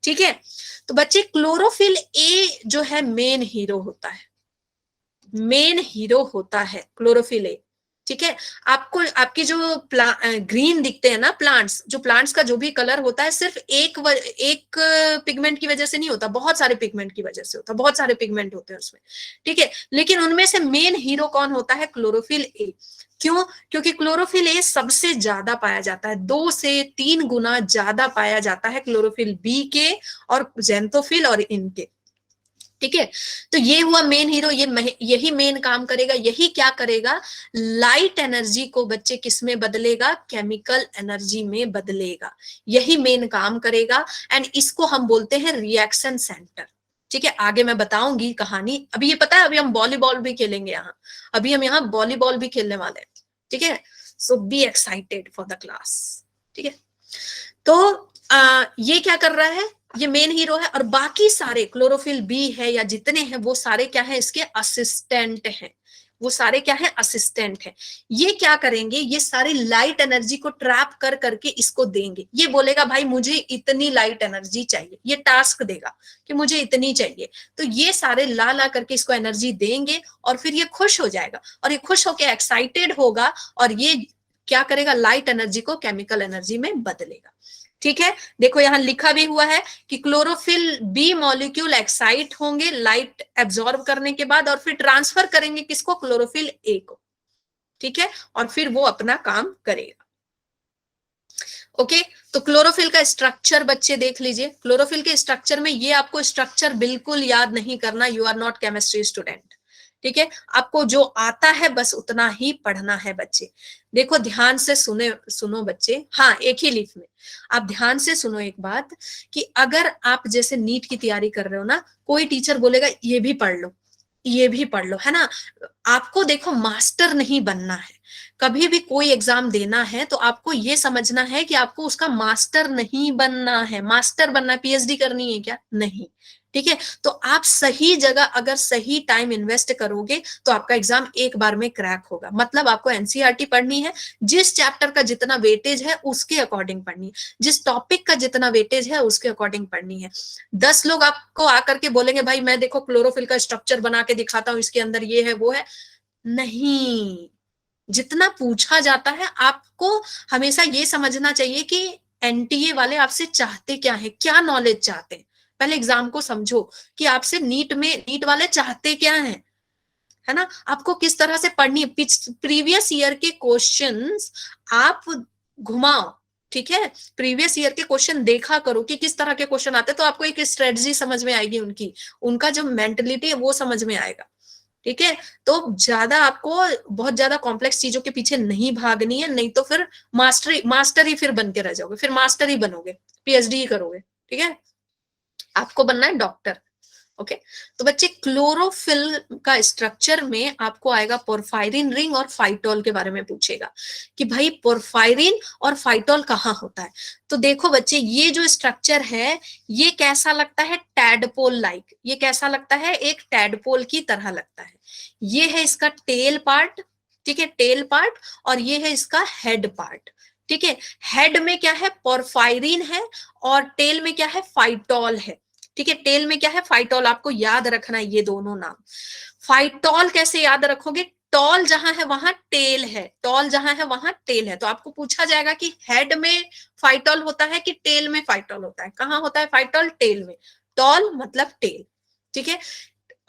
ठीक है, तो बच्चे ग्लोरोफिल ए जो है मेन हीरो होता है, मेन हीरो होता है क्लोरोफिल ए। ठीक है, आपको आपकी जो ग्रीन दिखते हैं ना प्लांट्स, जो प्लांट्स का जो भी कलर होता है, सिर्फ एक पिगमेंट की वजह से नहीं होता, बहुत सारे पिगमेंट की वजह से होता है, बहुत सारे पिगमेंट होते हैं उसमें। ठीक है, लेकिन उनमें से मेन हीरो कौन होता है? Chlorophyll A. क्यों? क्योंकि क्लोरोफिल ए सबसे ज्यादा पाया जाता है, 2 से 3 गुना ज्यादा पाया जाता है क्लोरोफिल बी के और ज़ैंथोफिल और इनके। ठीक है, तो ये हुआ मेन हीरो, यही मेन काम करेगा। यही क्या करेगा? लाइट एनर्जी को बच्चे किस में बदलेगा? केमिकल एनर्जी में बदलेगा। यही मेन काम करेगा, एंड इसको हम बोलते हैं रिएक्शन सेंटर। ठीक है, आगे मैं बताऊंगी कहानी। अभी ये पता है, अभी हम वॉलीबॉल भी खेलेंगे यहाँ, अभी हम यहाँ वॉलीबॉल भी खेलने वाले हैं। ठीक है, so be excited for the class. ठीक है, तो ये क्या कर रहा है? ये मेन हीरो है, और बाकी सारे क्लोरोफिल बी है या जितने हैं, वो सारे क्या है? इसके असिस्टेंट हैं। वो सारे क्या है? असिस्टेंट है। ये क्या करेंगे? ये सारी लाइट एनर्जी को ट्रैप कर करके इसको देंगे। ये बोलेगा भाई मुझे इतनी लाइट एनर्जी चाहिए, ये टास्क देगा कि मुझे इतनी चाहिए। तो ये सारे ला ला करके इसको एनर्जी देंगे, और फिर ये खुश हो जाएगा, और ये खुश होकर एक्साइटेड होगा, और ये क्या करेगा? लाइट एनर्जी को केमिकल एनर्जी में बदलेगा। ठीक है, देखो यहां लिखा भी हुआ है कि क्लोरोफिल बी मॉलिक्यूल एक्साइट होंगे लाइट एब्जॉर्ब करने के बाद, और फिर ट्रांसफर करेंगे किसको? क्लोरोफिल ए को। ठीक है, और फिर वो अपना काम करेगा। ओके, तो क्लोरोफिल का स्ट्रक्चर बच्चे देख लीजिए। क्लोरोफिल के स्ट्रक्चर में, ये आपको स्ट्रक्चर बिल्कुल याद नहीं करना, you are not chemistry student. ठीक है, आपको जो आता है बस उतना ही पढ़ना है बच्चे। देखो ध्यान से सुनो बच्चे, हाँ, एक ही लीफ में आप ध्यान से सुनो एक बात, कि अगर आप जैसे नीट की तैयारी कर रहे हो ना, कोई टीचर बोलेगा ये भी पढ़ लो, ये भी पढ़ लो, है ना। आपको देखो मास्टर नहीं बनना है। कभी भी कोई एग्जाम देना है तो आपको ये समझना है कि आपको उसका मास्टर नहीं बनना है। मास्टर बनना है, पीएचडी करनी है क्या? नहीं। ठीक है, तो आप सही जगह अगर सही टाइम इन्वेस्ट करोगे तो आपका एग्जाम एक बार में क्रैक होगा। मतलब आपको एनसीईआरटी पढ़नी है, जिस चैप्टर का जितना वेटेज है उसके अकॉर्डिंग पढ़नी है, जिस टॉपिक का जितना वेटेज है उसके अकॉर्डिंग पढ़नी है। 10 लोग आपको आकर के बोलेंगे भाई मैं देखो क्लोरोफिल का स्ट्रक्चर बना के दिखाता हूं, इसके अंदर ये है वो है, नहीं। जितना पूछा जाता है आपको हमेशा ये समझना चाहिए कि एनटीए वाले आपसे चाहते क्या है, क्या नॉलेज चाहते हैं। पहले एग्जाम को समझो कि आपसे नीट वाले चाहते क्या हैं, है ना। आपको किस तरह से पढ़नी है, प्रीवियस ईयर के क्वेश्चंस आप घुमाओ, ठीक है। प्रीवियस ईयर के क्वेश्चन देखा करो कि किस तरह के क्वेश्चन आते हैं, तो आपको एक स्ट्रेटजी समझ में आएगी, उनका जो मेंटलिटी है वो समझ में आएगा, ठीक है। तो ज्यादा आपको बहुत ज्यादा कॉम्प्लेक्स चीजों के पीछे नहीं भागनी है, नहीं तो फिर मास्टर ही फिर बन के रह जाओगे, फिर मास्टर ही बनोगे, पीएचडी ही करोगे, ठीक है। आपको बनना है डॉक्टर, ओके। तो बच्चे क्लोरोफिल का स्ट्रक्चर में आपको आएगा पोरफायरिन रिंग और फाइटोल के बारे में पूछेगा कि भाई पोरफायरिन और फाइटोल कहाँ होता है। तो देखो बच्चे ये जो स्ट्रक्चर है ये कैसा लगता है, टैडपोल लाइक, ये कैसा लगता है, एक टैडपोल की तरह लगता है। ये है इसका टेल पार्ट, ठीक है, टेल पार्ट, और ये है इसका हेड पार्ट, ठीक है। हेड में क्या है, पोरफायरिन है, और टेल में क्या है, फाइटोल है, ठीक है। टेल में क्या है, फाइटोल, आपको याद रखना है ये दोनों नाम। फाइटोल कैसे याद रखोगे, टॉल जहां है वहां टेल है, टॉल जहां है वहां टेल है। तो आपको पूछा जाएगा कि हेड में फाइटोल होता है कि टेल में फाइटोल होता है, कहां होता है फाइटोल, टेल में, टॉल मतलब टेल, ठीक है।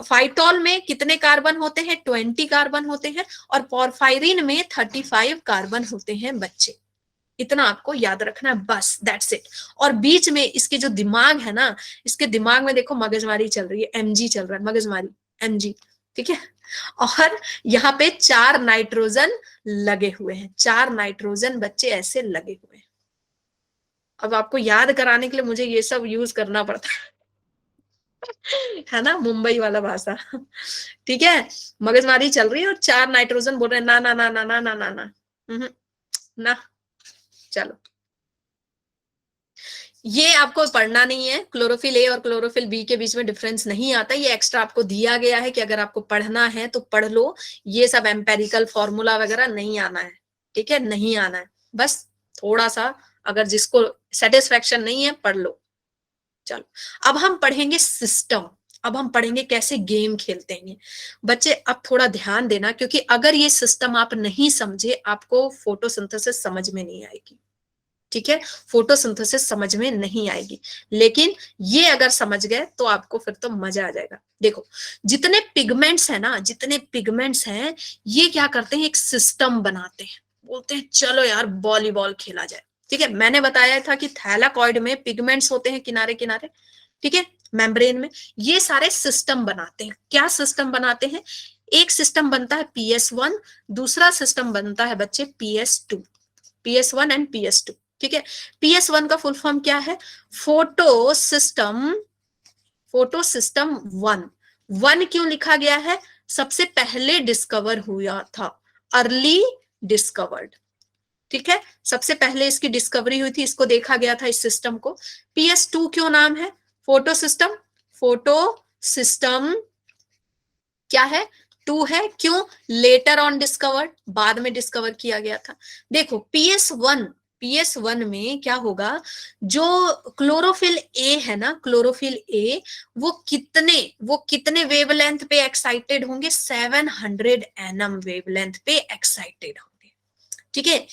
फाइटोल में कितने कार्बन होते हैं, 20 कार्बन होते हैं, और पोरफायरिन में 35 कार्बन होते हैं बच्चे। इतना आपको याद रखना है, बस दैट्स इट। और बीच में इसके जो दिमाग है ना, इसके दिमाग में देखो मगजमारी चल रही है, एमजी चल रहा है, मगजमारी, एमजी, ठीक है। और यहाँ पे 4 नाइट्रोजन लगे हुए हैं, 4 नाइट्रोजन बच्चे ऐसे लगे हुए हैं। अब आपको याद कराने के लिए मुझे ये सब यूज करना पड़ता है ना, मुंबई वाला भाषा, ठीक है। मगजमारी चल रही है और 4 नाइट्रोजन बोल रहे हैं, ना ना ना ना ना ना ना ना ना, चलो। ये आपको पढ़ना नहीं है, क्लोरोफिल ए और क्लोरोफिल बी के बीच में डिफरेंस नहीं आता, ये एक्स्ट्रा आपको दिया गया है कि अगर आपको पढ़ना है तो पढ़ लो। ये सब एम्पेरिकल फॉर्मूला वगैरह नहीं आना है, ठीक है, नहीं आना है, बस थोड़ा सा अगर जिसको सेटिस्फेक्शन नहीं है पढ़ लो। चलो अब हम पढ़ेंगे सिस्टम, अब हम पढ़ेंगे कैसे गेम खेलते हैं बच्चे। अब थोड़ा ध्यान देना, क्योंकि अगर ये सिस्टम आप नहीं समझे आपको फोटोसिंथेसिस समझ में नहीं आएगी, ठीक है। फोटोसिंथेसिस समझ में नहीं आएगी, लेकिन ये अगर समझ गए तो आपको फिर तो मजा आ जाएगा। देखो जितने पिगमेंट्स है ना, जितने पिगमेंट्स हैं, ये क्या करते हैं, एक सिस्टम बनाते हैं, बोलते हैं चलो यार वॉलीबॉल खेला जाए, ठीक है। मैंने बताया था कि थैलाकॉइड में पिगमेंट्स होते हैं किनारे किनारे, ठीक है, मेम्ब्रेन में। ये सारे सिस्टम बनाते हैं, क्या सिस्टम बनाते हैं, एक सिस्टम बनता है PS1, दूसरा सिस्टम बनता है बच्चे PS2, PS1 एंड PS2, ठीक है। PS1 का फुल फॉर्म क्या है, फोटो सिस्टम, फोटो सिस्टम 1 क्यों लिखा गया है, सबसे पहले डिस्कवर हुआ था, अर्ली डिस्कवर्ड, ठीक है, सबसे पहले इसकी डिस्कवरी हुई थी, इसको देखा गया था इस सिस्टम को। PS2 क्यों नाम है, फोटो सिस्टम, फोटो सिस्टम क्या है, 2 है, क्यों, लेटर ऑन डिस्कवर्ड, बाद में डिस्कवर किया गया था। देखो PS1 में क्या होगा, जो क्लोरोफिल ए है ना, क्लोरोफिल ए, वो कितने वेवलेंथ पे एक्साइटेड होंगे, 700 nm वेवलेंथ पे एक्साइटेड होंगे, ठीक है।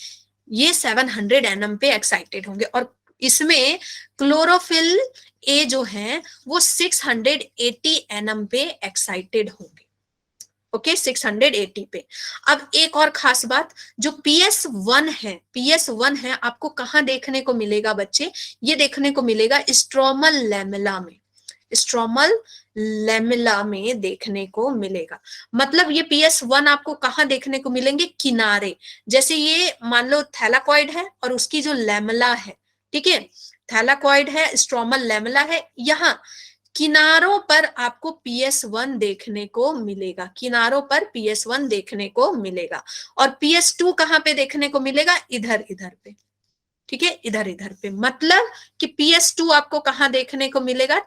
ये 700 nm पे एक्साइटेड होंगे, और इसमें क्लोरोफिल ए जो है वो 680 nm पे एक्साइटेड होंगे, ओके, 680 पे। अब एक और खास बात, जो PS1 है आपको कहां देखने को मिलेगा बच्चे, ये देखने को मिलेगा स्ट्रोमल लैमेला में, स्ट्रोमल लैमेला में देखने को मिलेगा। मतलब ये PS1 आपको कहां देखने को मिलेंगे, किनारे, जैसे ये मान लो थैलाकॉइड है और उसकी जो लैमेला है, ठीक है, थैलाकॉइड है, स्ट्रोमल लैमेला है, यहाँ किनारों पर आपको PS1 देखने को मिलेगा, किनारों पर PS1 देखने को मिलेगा। और PS2 कहां पे देखने को मिलेगा, इधर इधर पे, ठीक है, इधर इधर पे। मतलब कि PS2 आपको कहां देखने को मिलेगा,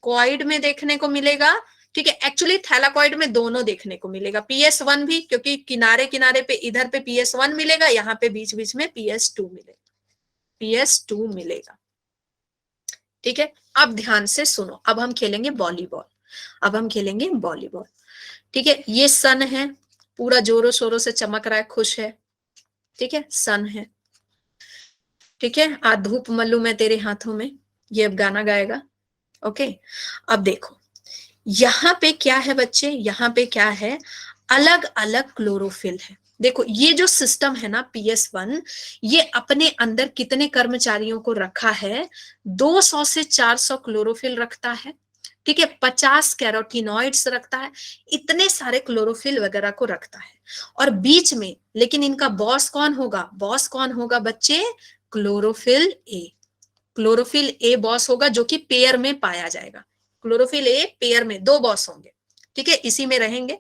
थैलाकॉइड में देखने को मिलेगा, ठीक है। एक्चुअली थैलाकॉइड में दोनों देखने को मिलेगा, PS1 भी, क्योंकि किनारे किनारे पे इधर पे PS1 मिलेगा, यहाँ पे बीच बीच में PS2 मिलेगा, PS2 मिलेगा, ठीक है। अब ध्यान से सुनो, अब हम खेलेंगे वॉलीबॉल, अब हम खेलेंगे वॉलीबॉल, ठीक है। ये सन है, पूरा जोरों शोरों से चमक रहा है, खुश है, ठीक है, सन है, ठीक है। आज धूप मल्लू मैं तेरे हाथों में, ये अब गाना गाएगा, ओके। अब देखो यहाँ पे क्या है बच्चे, यहाँ पे क्या है, अलग अलग क्लोरोफिल है। देखो ये जो सिस्टम है ना PS1, ये अपने अंदर कितने कर्मचारियों को रखा है, 200 से 400 क्लोरोफिल रखता है, ठीक है, 50 कैरोटीनॉइड्स रखता है, इतने सारे क्लोरोफिल वगैरह को रखता है। और बीच में लेकिन इनका बॉस कौन होगा, बॉस कौन होगा बच्चे, chlorophyll A, chlorophyll A boss होगा, जो कि पेयर में पाया जाएगा, क्लोरोफिल ए पेयर में 2 बॉस होंगे, ठीक है, इसी में रहेंगे।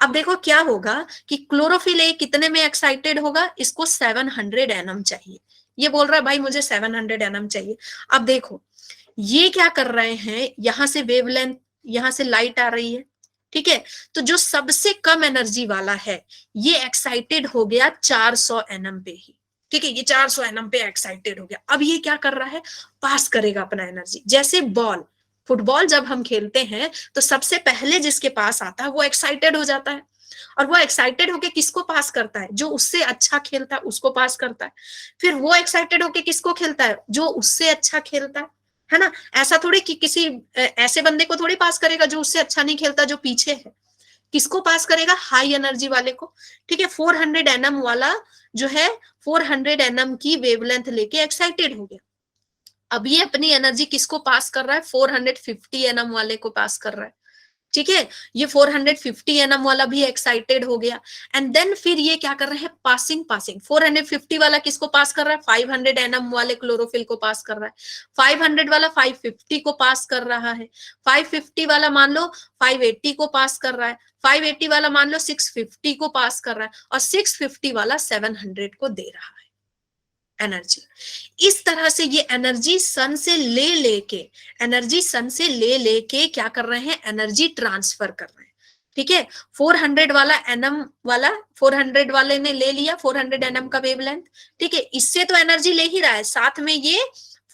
अब देखो क्या होगा कि क्लोरोफिल ए कितने में एक्साइटेड होगा, इसको 700 nm चाहिए, ये बोल रहा है भाई मुझे 700 nm चाहिए। अब देखो ये क्या कर रहे हैं, यहां से वेवलेंथ, यहां से लाइट आ रही है, ठीक है, तो जो सबसे कम एनर्जी वाला है ये एक्साइटेड हो गया 400 nm पे ही, ठीक है, ये 400 nm पे एक्साइटेड हो गया। अब ये क्या कर रहा है, पास करेगा अपना एनर्जी, जैसे बॉल, फुटबॉल जब हम खेलते हैं तो सबसे पहले जिसके पास आता है वो एक्साइटेड हो जाता है, और वो एक्साइटेड होके किसको पास करता है, जो उससे अच्छा खेलता है उसको पास करता है, फिर वो एक्साइटेड होके किसको खेलता है, जो उससे अच्छा खेलता है ना। ऐसा थोड़ी कि किसी ऐसे बंदे को थोड़ी पास करेगा जो उससे अच्छा नहीं खेलता, जो पीछे है, किसको पास करेगा, हाई एनर्जी वाले को, ठीक है। 400 nm वाला जो है 400 nm की वेवलेंथ लेके एक्साइटेड हो गया, अब ये अपनी एनर्जी किसको पास कर रहा है, 450 nm वाले को पास कर रहा है, ठीक है, ये 450 nm वाला भी एक्साइटेड हो गया। एंड देन फिर ये क्या कर रहे हैं, पासिंग पासिंग, 450 वाला किसको पास कर रहा है, 500 nm वाले क्लोरोफिल को पास कर रहा है, 500 वाला 550 को पास कर रहा है, 550 वाला मान लो 580 को पास कर रहा है, 580 वाला मान लो 650 को पास कर रहा है, और 650 वाला 700 को दे रहा है एनर्जी। इस तरह से ये एनर्जी सन से ले लेके, एनर्जी सन से ले लेके क्या कर रहे हैं, एनर्जी ट्रांसफर कर रहे हैं, ठीक है। 400 वाला एनएम वाला, 400 वाले ने ले लिया 400 एनएम का वेवलेंथ, ठीक है, इससे तो एनर्जी ले ही रहा है, साथ में ये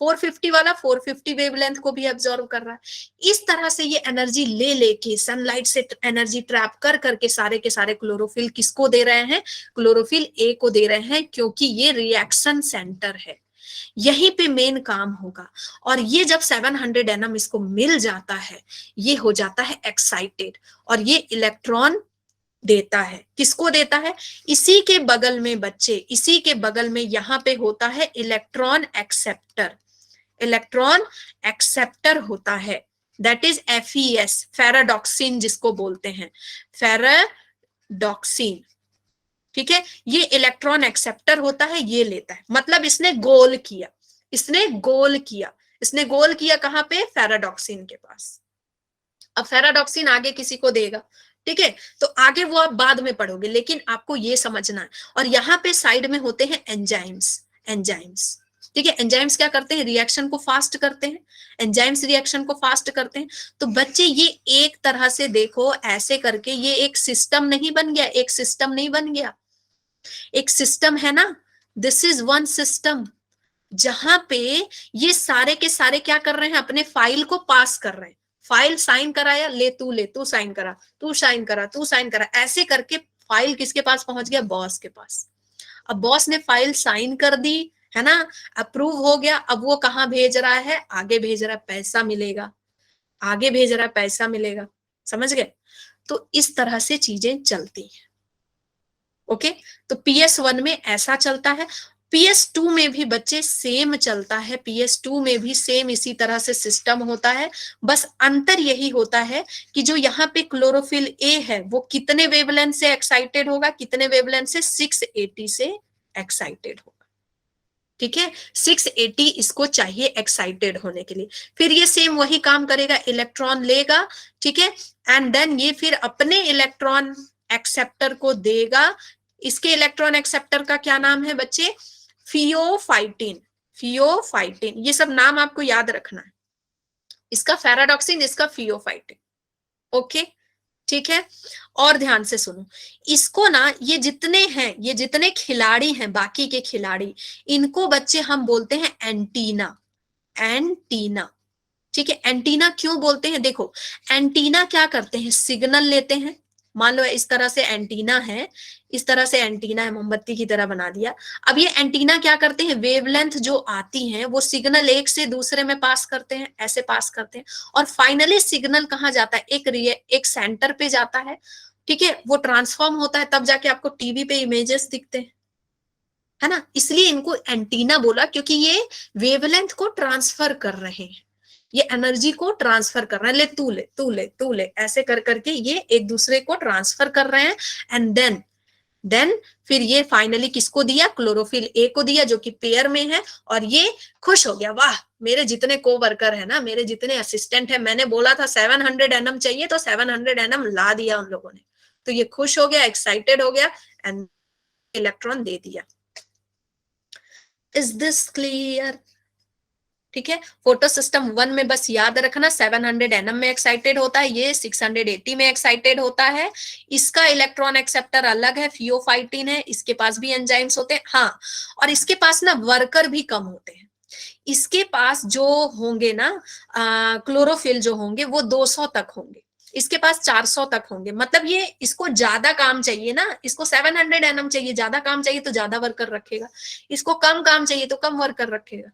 450 वाला 450 वेवलेंथ को भी ऑब्जर्व कर रहा है। इस तरह से ये एनर्जी ले लेके सनलाइट से एनर्जी ट्रैप कर करके सारे के सारे क्लोरोफिल किसको दे रहे हैं, क्लोरोफिल ए को दे रहे हैं, क्योंकि ये रिएक्शन सेंटर है, यहीं पे मेन काम होगा। और ये जब 700 nm इसको मिल जाता है, ये हो जाता है एक्साइटेड, और ये इलेक्ट्रॉन देता है, किसको देता है, इसी के बगल में बच्चे, इसी के बगल में यहां पे होता है इलेक्ट्रॉन एक्सेप्टर, इलेक्ट्रॉन एक्सेप्टर होता है, दैट इज FES, फेराडॉक्सिन जिसको बोलते हैं, फेराडॉक्सिन, ठीक है, ये इलेक्ट्रॉन एक्सेप्टर होता है, ये लेता है, मतलब इसने गोल किया, इसने गोल किया, इसने गोल किया कहां पे, फेराडॉक्सिन के पास। अब फेराडॉक्सिन आगे किसी को देगा, ठीक है, तो आगे वो आप बाद में पढ़ोगे, लेकिन आपको ये समझना है। और यहाँ पे साइड में होते हैं एंजाइम्स, एंजाइम्स, ठीक है, एंजाइम्स क्या करते हैं, रिएक्शन को फास्ट करते हैं, एंजाइम्स रिएक्शन को फास्ट करते हैं। तो बच्चे ये एक तरह से देखो, ऐसे करके ये एक सिस्टम नहीं बन गया, एक सिस्टम नहीं बन गया, एक सिस्टम है ना, दिस इज वन सिस्टम, जहां पे ये सारे के सारे क्या कर रहे हैं, अपने फाइल को पास कर रहे हैं, फाइल साइन कराया, ले तू साइन करा, तू साइन करा, तू साइन करा, ऐसे करके फाइल किसके पास पहुंच गया, बॉस के पास। अब बॉस ने फाइल साइन कर दी, है ना, अप्रूव हो गया, अब वो कहाँ भेज रहा है, आगे भेज रहा है, पैसा मिलेगा, आगे भेज रहा है, पैसा मिलेगा, समझ गए। तो इस तरह से चीजें चलती हैं, ओके। तो PS1 में ऐसा चलता है, PS2 में भी बच्चे सेम चलता है, PS2 में भी सेम इसी तरह से सिस्टम होता है, बस अंतर यही होता है कि जो यहाँ पे क्लोरोफिल ए है वो कितने वेवलेंथ से एक्साइटेड होगा, कितने वेवलेंथ से, 680 से एक्साइटेड होगा, ठीक है, 680 इसको चाहिए एक्साइटेड होने के लिए। फिर ये सेम वही काम करेगा, इलेक्ट्रॉन लेगा, ठीक है, एंड देन ये फिर अपने इलेक्ट्रॉन एक्सेप्टर को देगा। इसके इलेक्ट्रॉन एक्सेप्टर का क्या नाम है बच्चे, फियोफाइटिन, फियोफाइटिन, ये सब नाम आपको याद रखना है, इसका फेराडॉक्सिन, इसका फियोफाइटिन। ओके, ठीक है। और ध्यान से सुनो, इसको ना, ये जितने हैं, ये जितने खिलाड़ी हैं, बाकी के खिलाड़ी, इनको बच्चे हम बोलते हैं एंटीना। एंटीना, ठीक है। एंटीना क्यों बोलते हैं? देखो, एंटीना क्या करते हैं, सिग्नल लेते हैं। मान लो इस तरह से एंटीना है, इस तरह से एंटीना है, मोमबत्ती की तरह बना दिया। अब ये एंटीना क्या करते हैं, वेवलेंथ जो आती है वो सिग्नल एक से दूसरे में पास करते हैं, ऐसे पास करते हैं, और फाइनली सिग्नल कहाँ जाता है, एक सेंटर पे जाता है, ठीक है। वो ट्रांसफॉर्म होता है, तब जाके आपको टीवी पे इमेजेस दिखते हैं, है ना। इसलिए इनको एंटीना बोला, क्योंकि ये वेवलेंथ को ट्रांसफर कर रहे हैं, ये एनर्जी को ट्रांसफर कर रहे हैं, ले तू ले तू ले तू ले, ऐसे कर करके ये एक दूसरे को ट्रांसफर कर रहे हैं। एंड देन फिर ये फाइनली किसको दिया, क्लोरोफिल ए को दिया, जो कि पेयर में है, और ये खुश हो गया, वाह, मेरे जितने को वर्कर है ना, मेरे जितने असिस्टेंट है, मैंने बोला था 700 एनएम चाहिए तो 700 एनएम ला दिया उन लोगों ने। तो ये खुश हो गया, एक्साइटेड हो गया, एंड इलेक्ट्रॉन दे दिया। Is this clear? ठीक है। फोटो सिस्टम 1 में बस याद रखना 700 एनएम में एक्साइटेड होता है, ये 680 में एक्साइटेड होता है। इसका इलेक्ट्रॉन एक्सेप्टर अलग है, फियोफाइटिन है, इसके पास भी एंजाइम्स होते हैं, हाँ। और इसके पास ना वर्कर भी कम होते हैं। इसके पास जो होंगे ना, क्लोरोफिल जो होंगे वो 200 तक होंगे, इसके पास 400 तक होंगे। मतलब ये, इसको ज्यादा काम चाहिए ना, इसको 700 एनएम चाहिए, ज्यादा काम चाहिए तो ज्यादा वर्कर रखेगा, इसको कम काम चाहिए तो कम वर्कर रखेगा।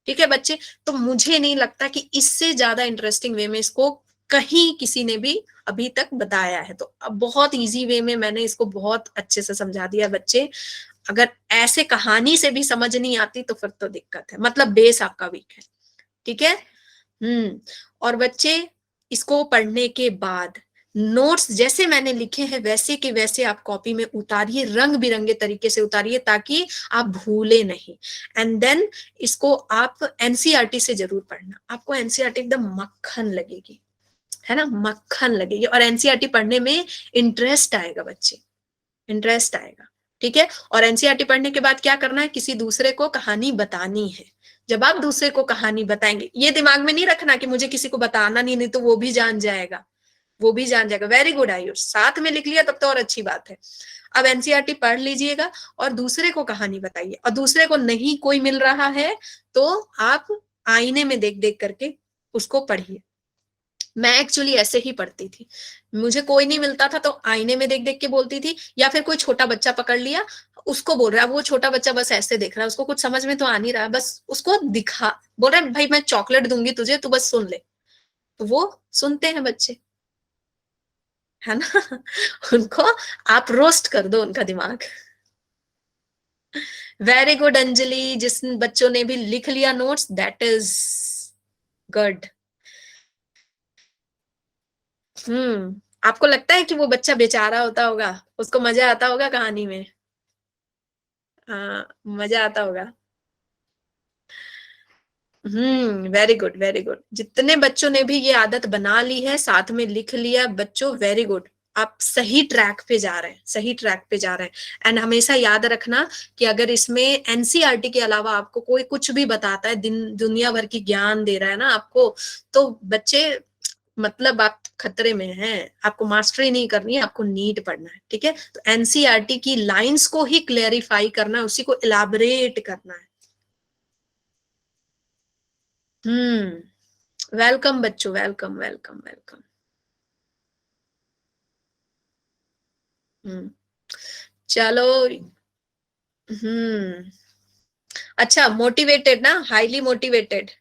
ठीक है बच्चे, तो मुझे नहीं लगता कि इससे ज्यादा इंटरेस्टिंग वे में इसको कहीं किसी ने भी अभी तक बताया है। तो अब बहुत इजी वे में मैंने इसको बहुत अच्छे से समझा दिया बच्चे। अगर ऐसे कहानी से भी समझ नहीं आती तो फिर तो दिक्कत है, मतलब बेस आपका वीक है। ठीक है। और बच्चे, इसको पढ़ने के बाद नोट्स जैसे मैंने लिखे हैं वैसे के वैसे आप कॉपी में उतारिए, रंग बिरंगे तरीके से उतारिए, ताकि आप भूले नहीं। एंड देन इसको आप एनसीईआरटी से जरूर पढ़ना, आपको एनसीईआरटी एकदम मक्खन लगेगी, है ना, मक्खन लगेगी। और एनसीईआरटी पढ़ने में इंटरेस्ट आएगा बच्चे, इंटरेस्ट आएगा। ठीक है। और एनसीईआरटी पढ़ने के बाद क्या करना है, किसी दूसरे को कहानी बतानी है। जब आप दूसरे को कहानी बताएंगे, ये दिमाग में नहीं रखना कि मुझे किसी को बताना नहीं, नहीं तो वो भी जान जाएगा, वो भी जान जाएगा। वेरी गुड आयुष, साथ में लिख लिया तब तो और अच्छी बात है। अब एनसीईआरटी पढ़ लीजिएगा और दूसरे को कहानी बताइए, और दूसरे को नहीं कोई मिल रहा है तो आप आईने में देख देख करके उसको पढ़िए। मैं एक्चुअली ऐसे ही पढ़ती थी, मुझे कोई नहीं मिलता था तो आईने में देख देख के बोलती थी, या फिर कोई छोटा बच्चा पकड़ लिया, उसको बोल रहा है, वो छोटा बच्चा बस ऐसे देख रहा है, उसको कुछ समझ में तो आ नहीं रहा, बस उसको दिखा, बोल रहा है भाई मैं चॉकलेट दूंगी तुझे, तू बस सुन ले। तो वो सुनते हैं बच्चे, है ना। उनको आप रोस्ट कर दो उनका दिमाग। वेरी गुड अंजलि, जिस बच्चों ने भी लिख लिया नोट्स, दैट इज गुड। आपको लगता है कि वो बच्चा बेचारा होता होगा, उसको मजा आता होगा कहानी में? हाँ, मजा आता होगा। Very good very good. जितने बच्चों ने भी ये आदत बना ली है, साथ में लिख लिया बच्चों, वेरी गुड, आप सही ट्रैक पे जा रहे हैं, सही ट्रैक पे जा रहे हैं। एंड हमेशा याद रखना कि अगर इसमें एनसीईआरटी के अलावा आपको कोई कुछ भी बताता है, दुनिया भर की ज्ञान दे रहा है ना आपको, तो बच्चे, मतलब आप खतरे में हैं, आपको मास्टरी नहीं करनी है, आपको नीट पढ़ना है। ठीक है। तो एनसीईआरटी की लाइंस को ही क्लेरिफाई करना है, उसी को इलाबरेट करना है। वेलकम बच्चों, वेलकम वेलकम वेलकम। हम्म चलो। हम्म अच्छा, मोटिवेटेड ना, हाईली मोटिवेटेड,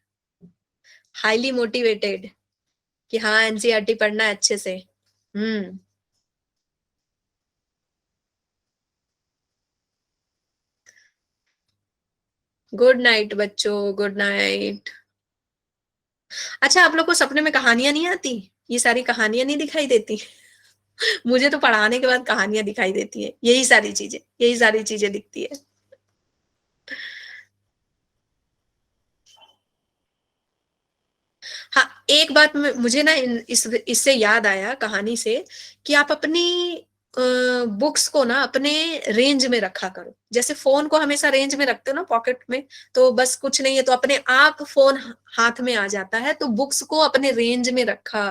हाईली मोटिवेटेड कि हाँ एनसीईआरटी पढ़ना है अच्छे से। हम्म गुड नाइट बच्चों, गुड नाइट। अच्छा, आप लोग को सपने में कहानियां नहीं आती? ये सारी कहानियां नहीं दिखाई देती? मुझे तो पढ़ाने के बाद कहानियां दिखाई देती है, यही सारी चीजें, यही सारी चीजें दिखती है। हाँ, एक बात मुझे ना इससे याद आया कहानी से, कि आप अपनी बुक्स को ना अपने रेंज में रखा करो। जैसे फ़ोन को हमेशा रेंज में रखते हो ना पॉकेट में, तो बस कुछ नहीं है तो अपने आप फ़ोन ह हाथ में आ जाता है, तो बुक्स को अपने रेंज में रखा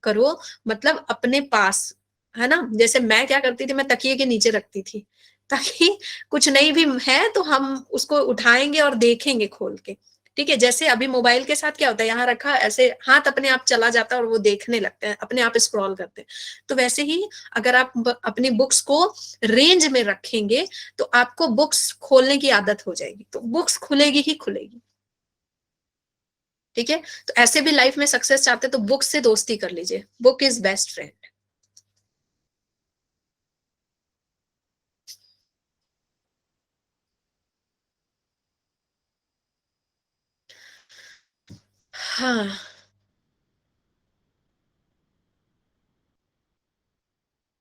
करो, मतलब अपने पास, है ना? जैसे मैं क्या करती थी, मैं तकिए के नीचे रखती थी, ताकि कुछ नहीं भी है तो हम उसको उठाएँगे और देखेंगे खोल के, ठीक है? जैसे अभी मोबाइल के साथ क्या होता है, यहाँ रखा ऐसे हाथ अपने आप चला जाता है और वो देखने लगते हैं, अपने आप स्क्रॉल करते हैं। तो वैसे ही अगर आप अपनी बुक्स को रेंज में रखेंगे तो आपको बुक्स खोलने की आदत हो जाएगी, तो बुक्स खुलेगी ही खुलेगी। ठीक है, तो ऐसे भी लाइफ में सक्सेस चाहते हैं तो बुक से दोस्ती कर लीजिए, बुक इज बेस्ट फ्रेंड। हाँ,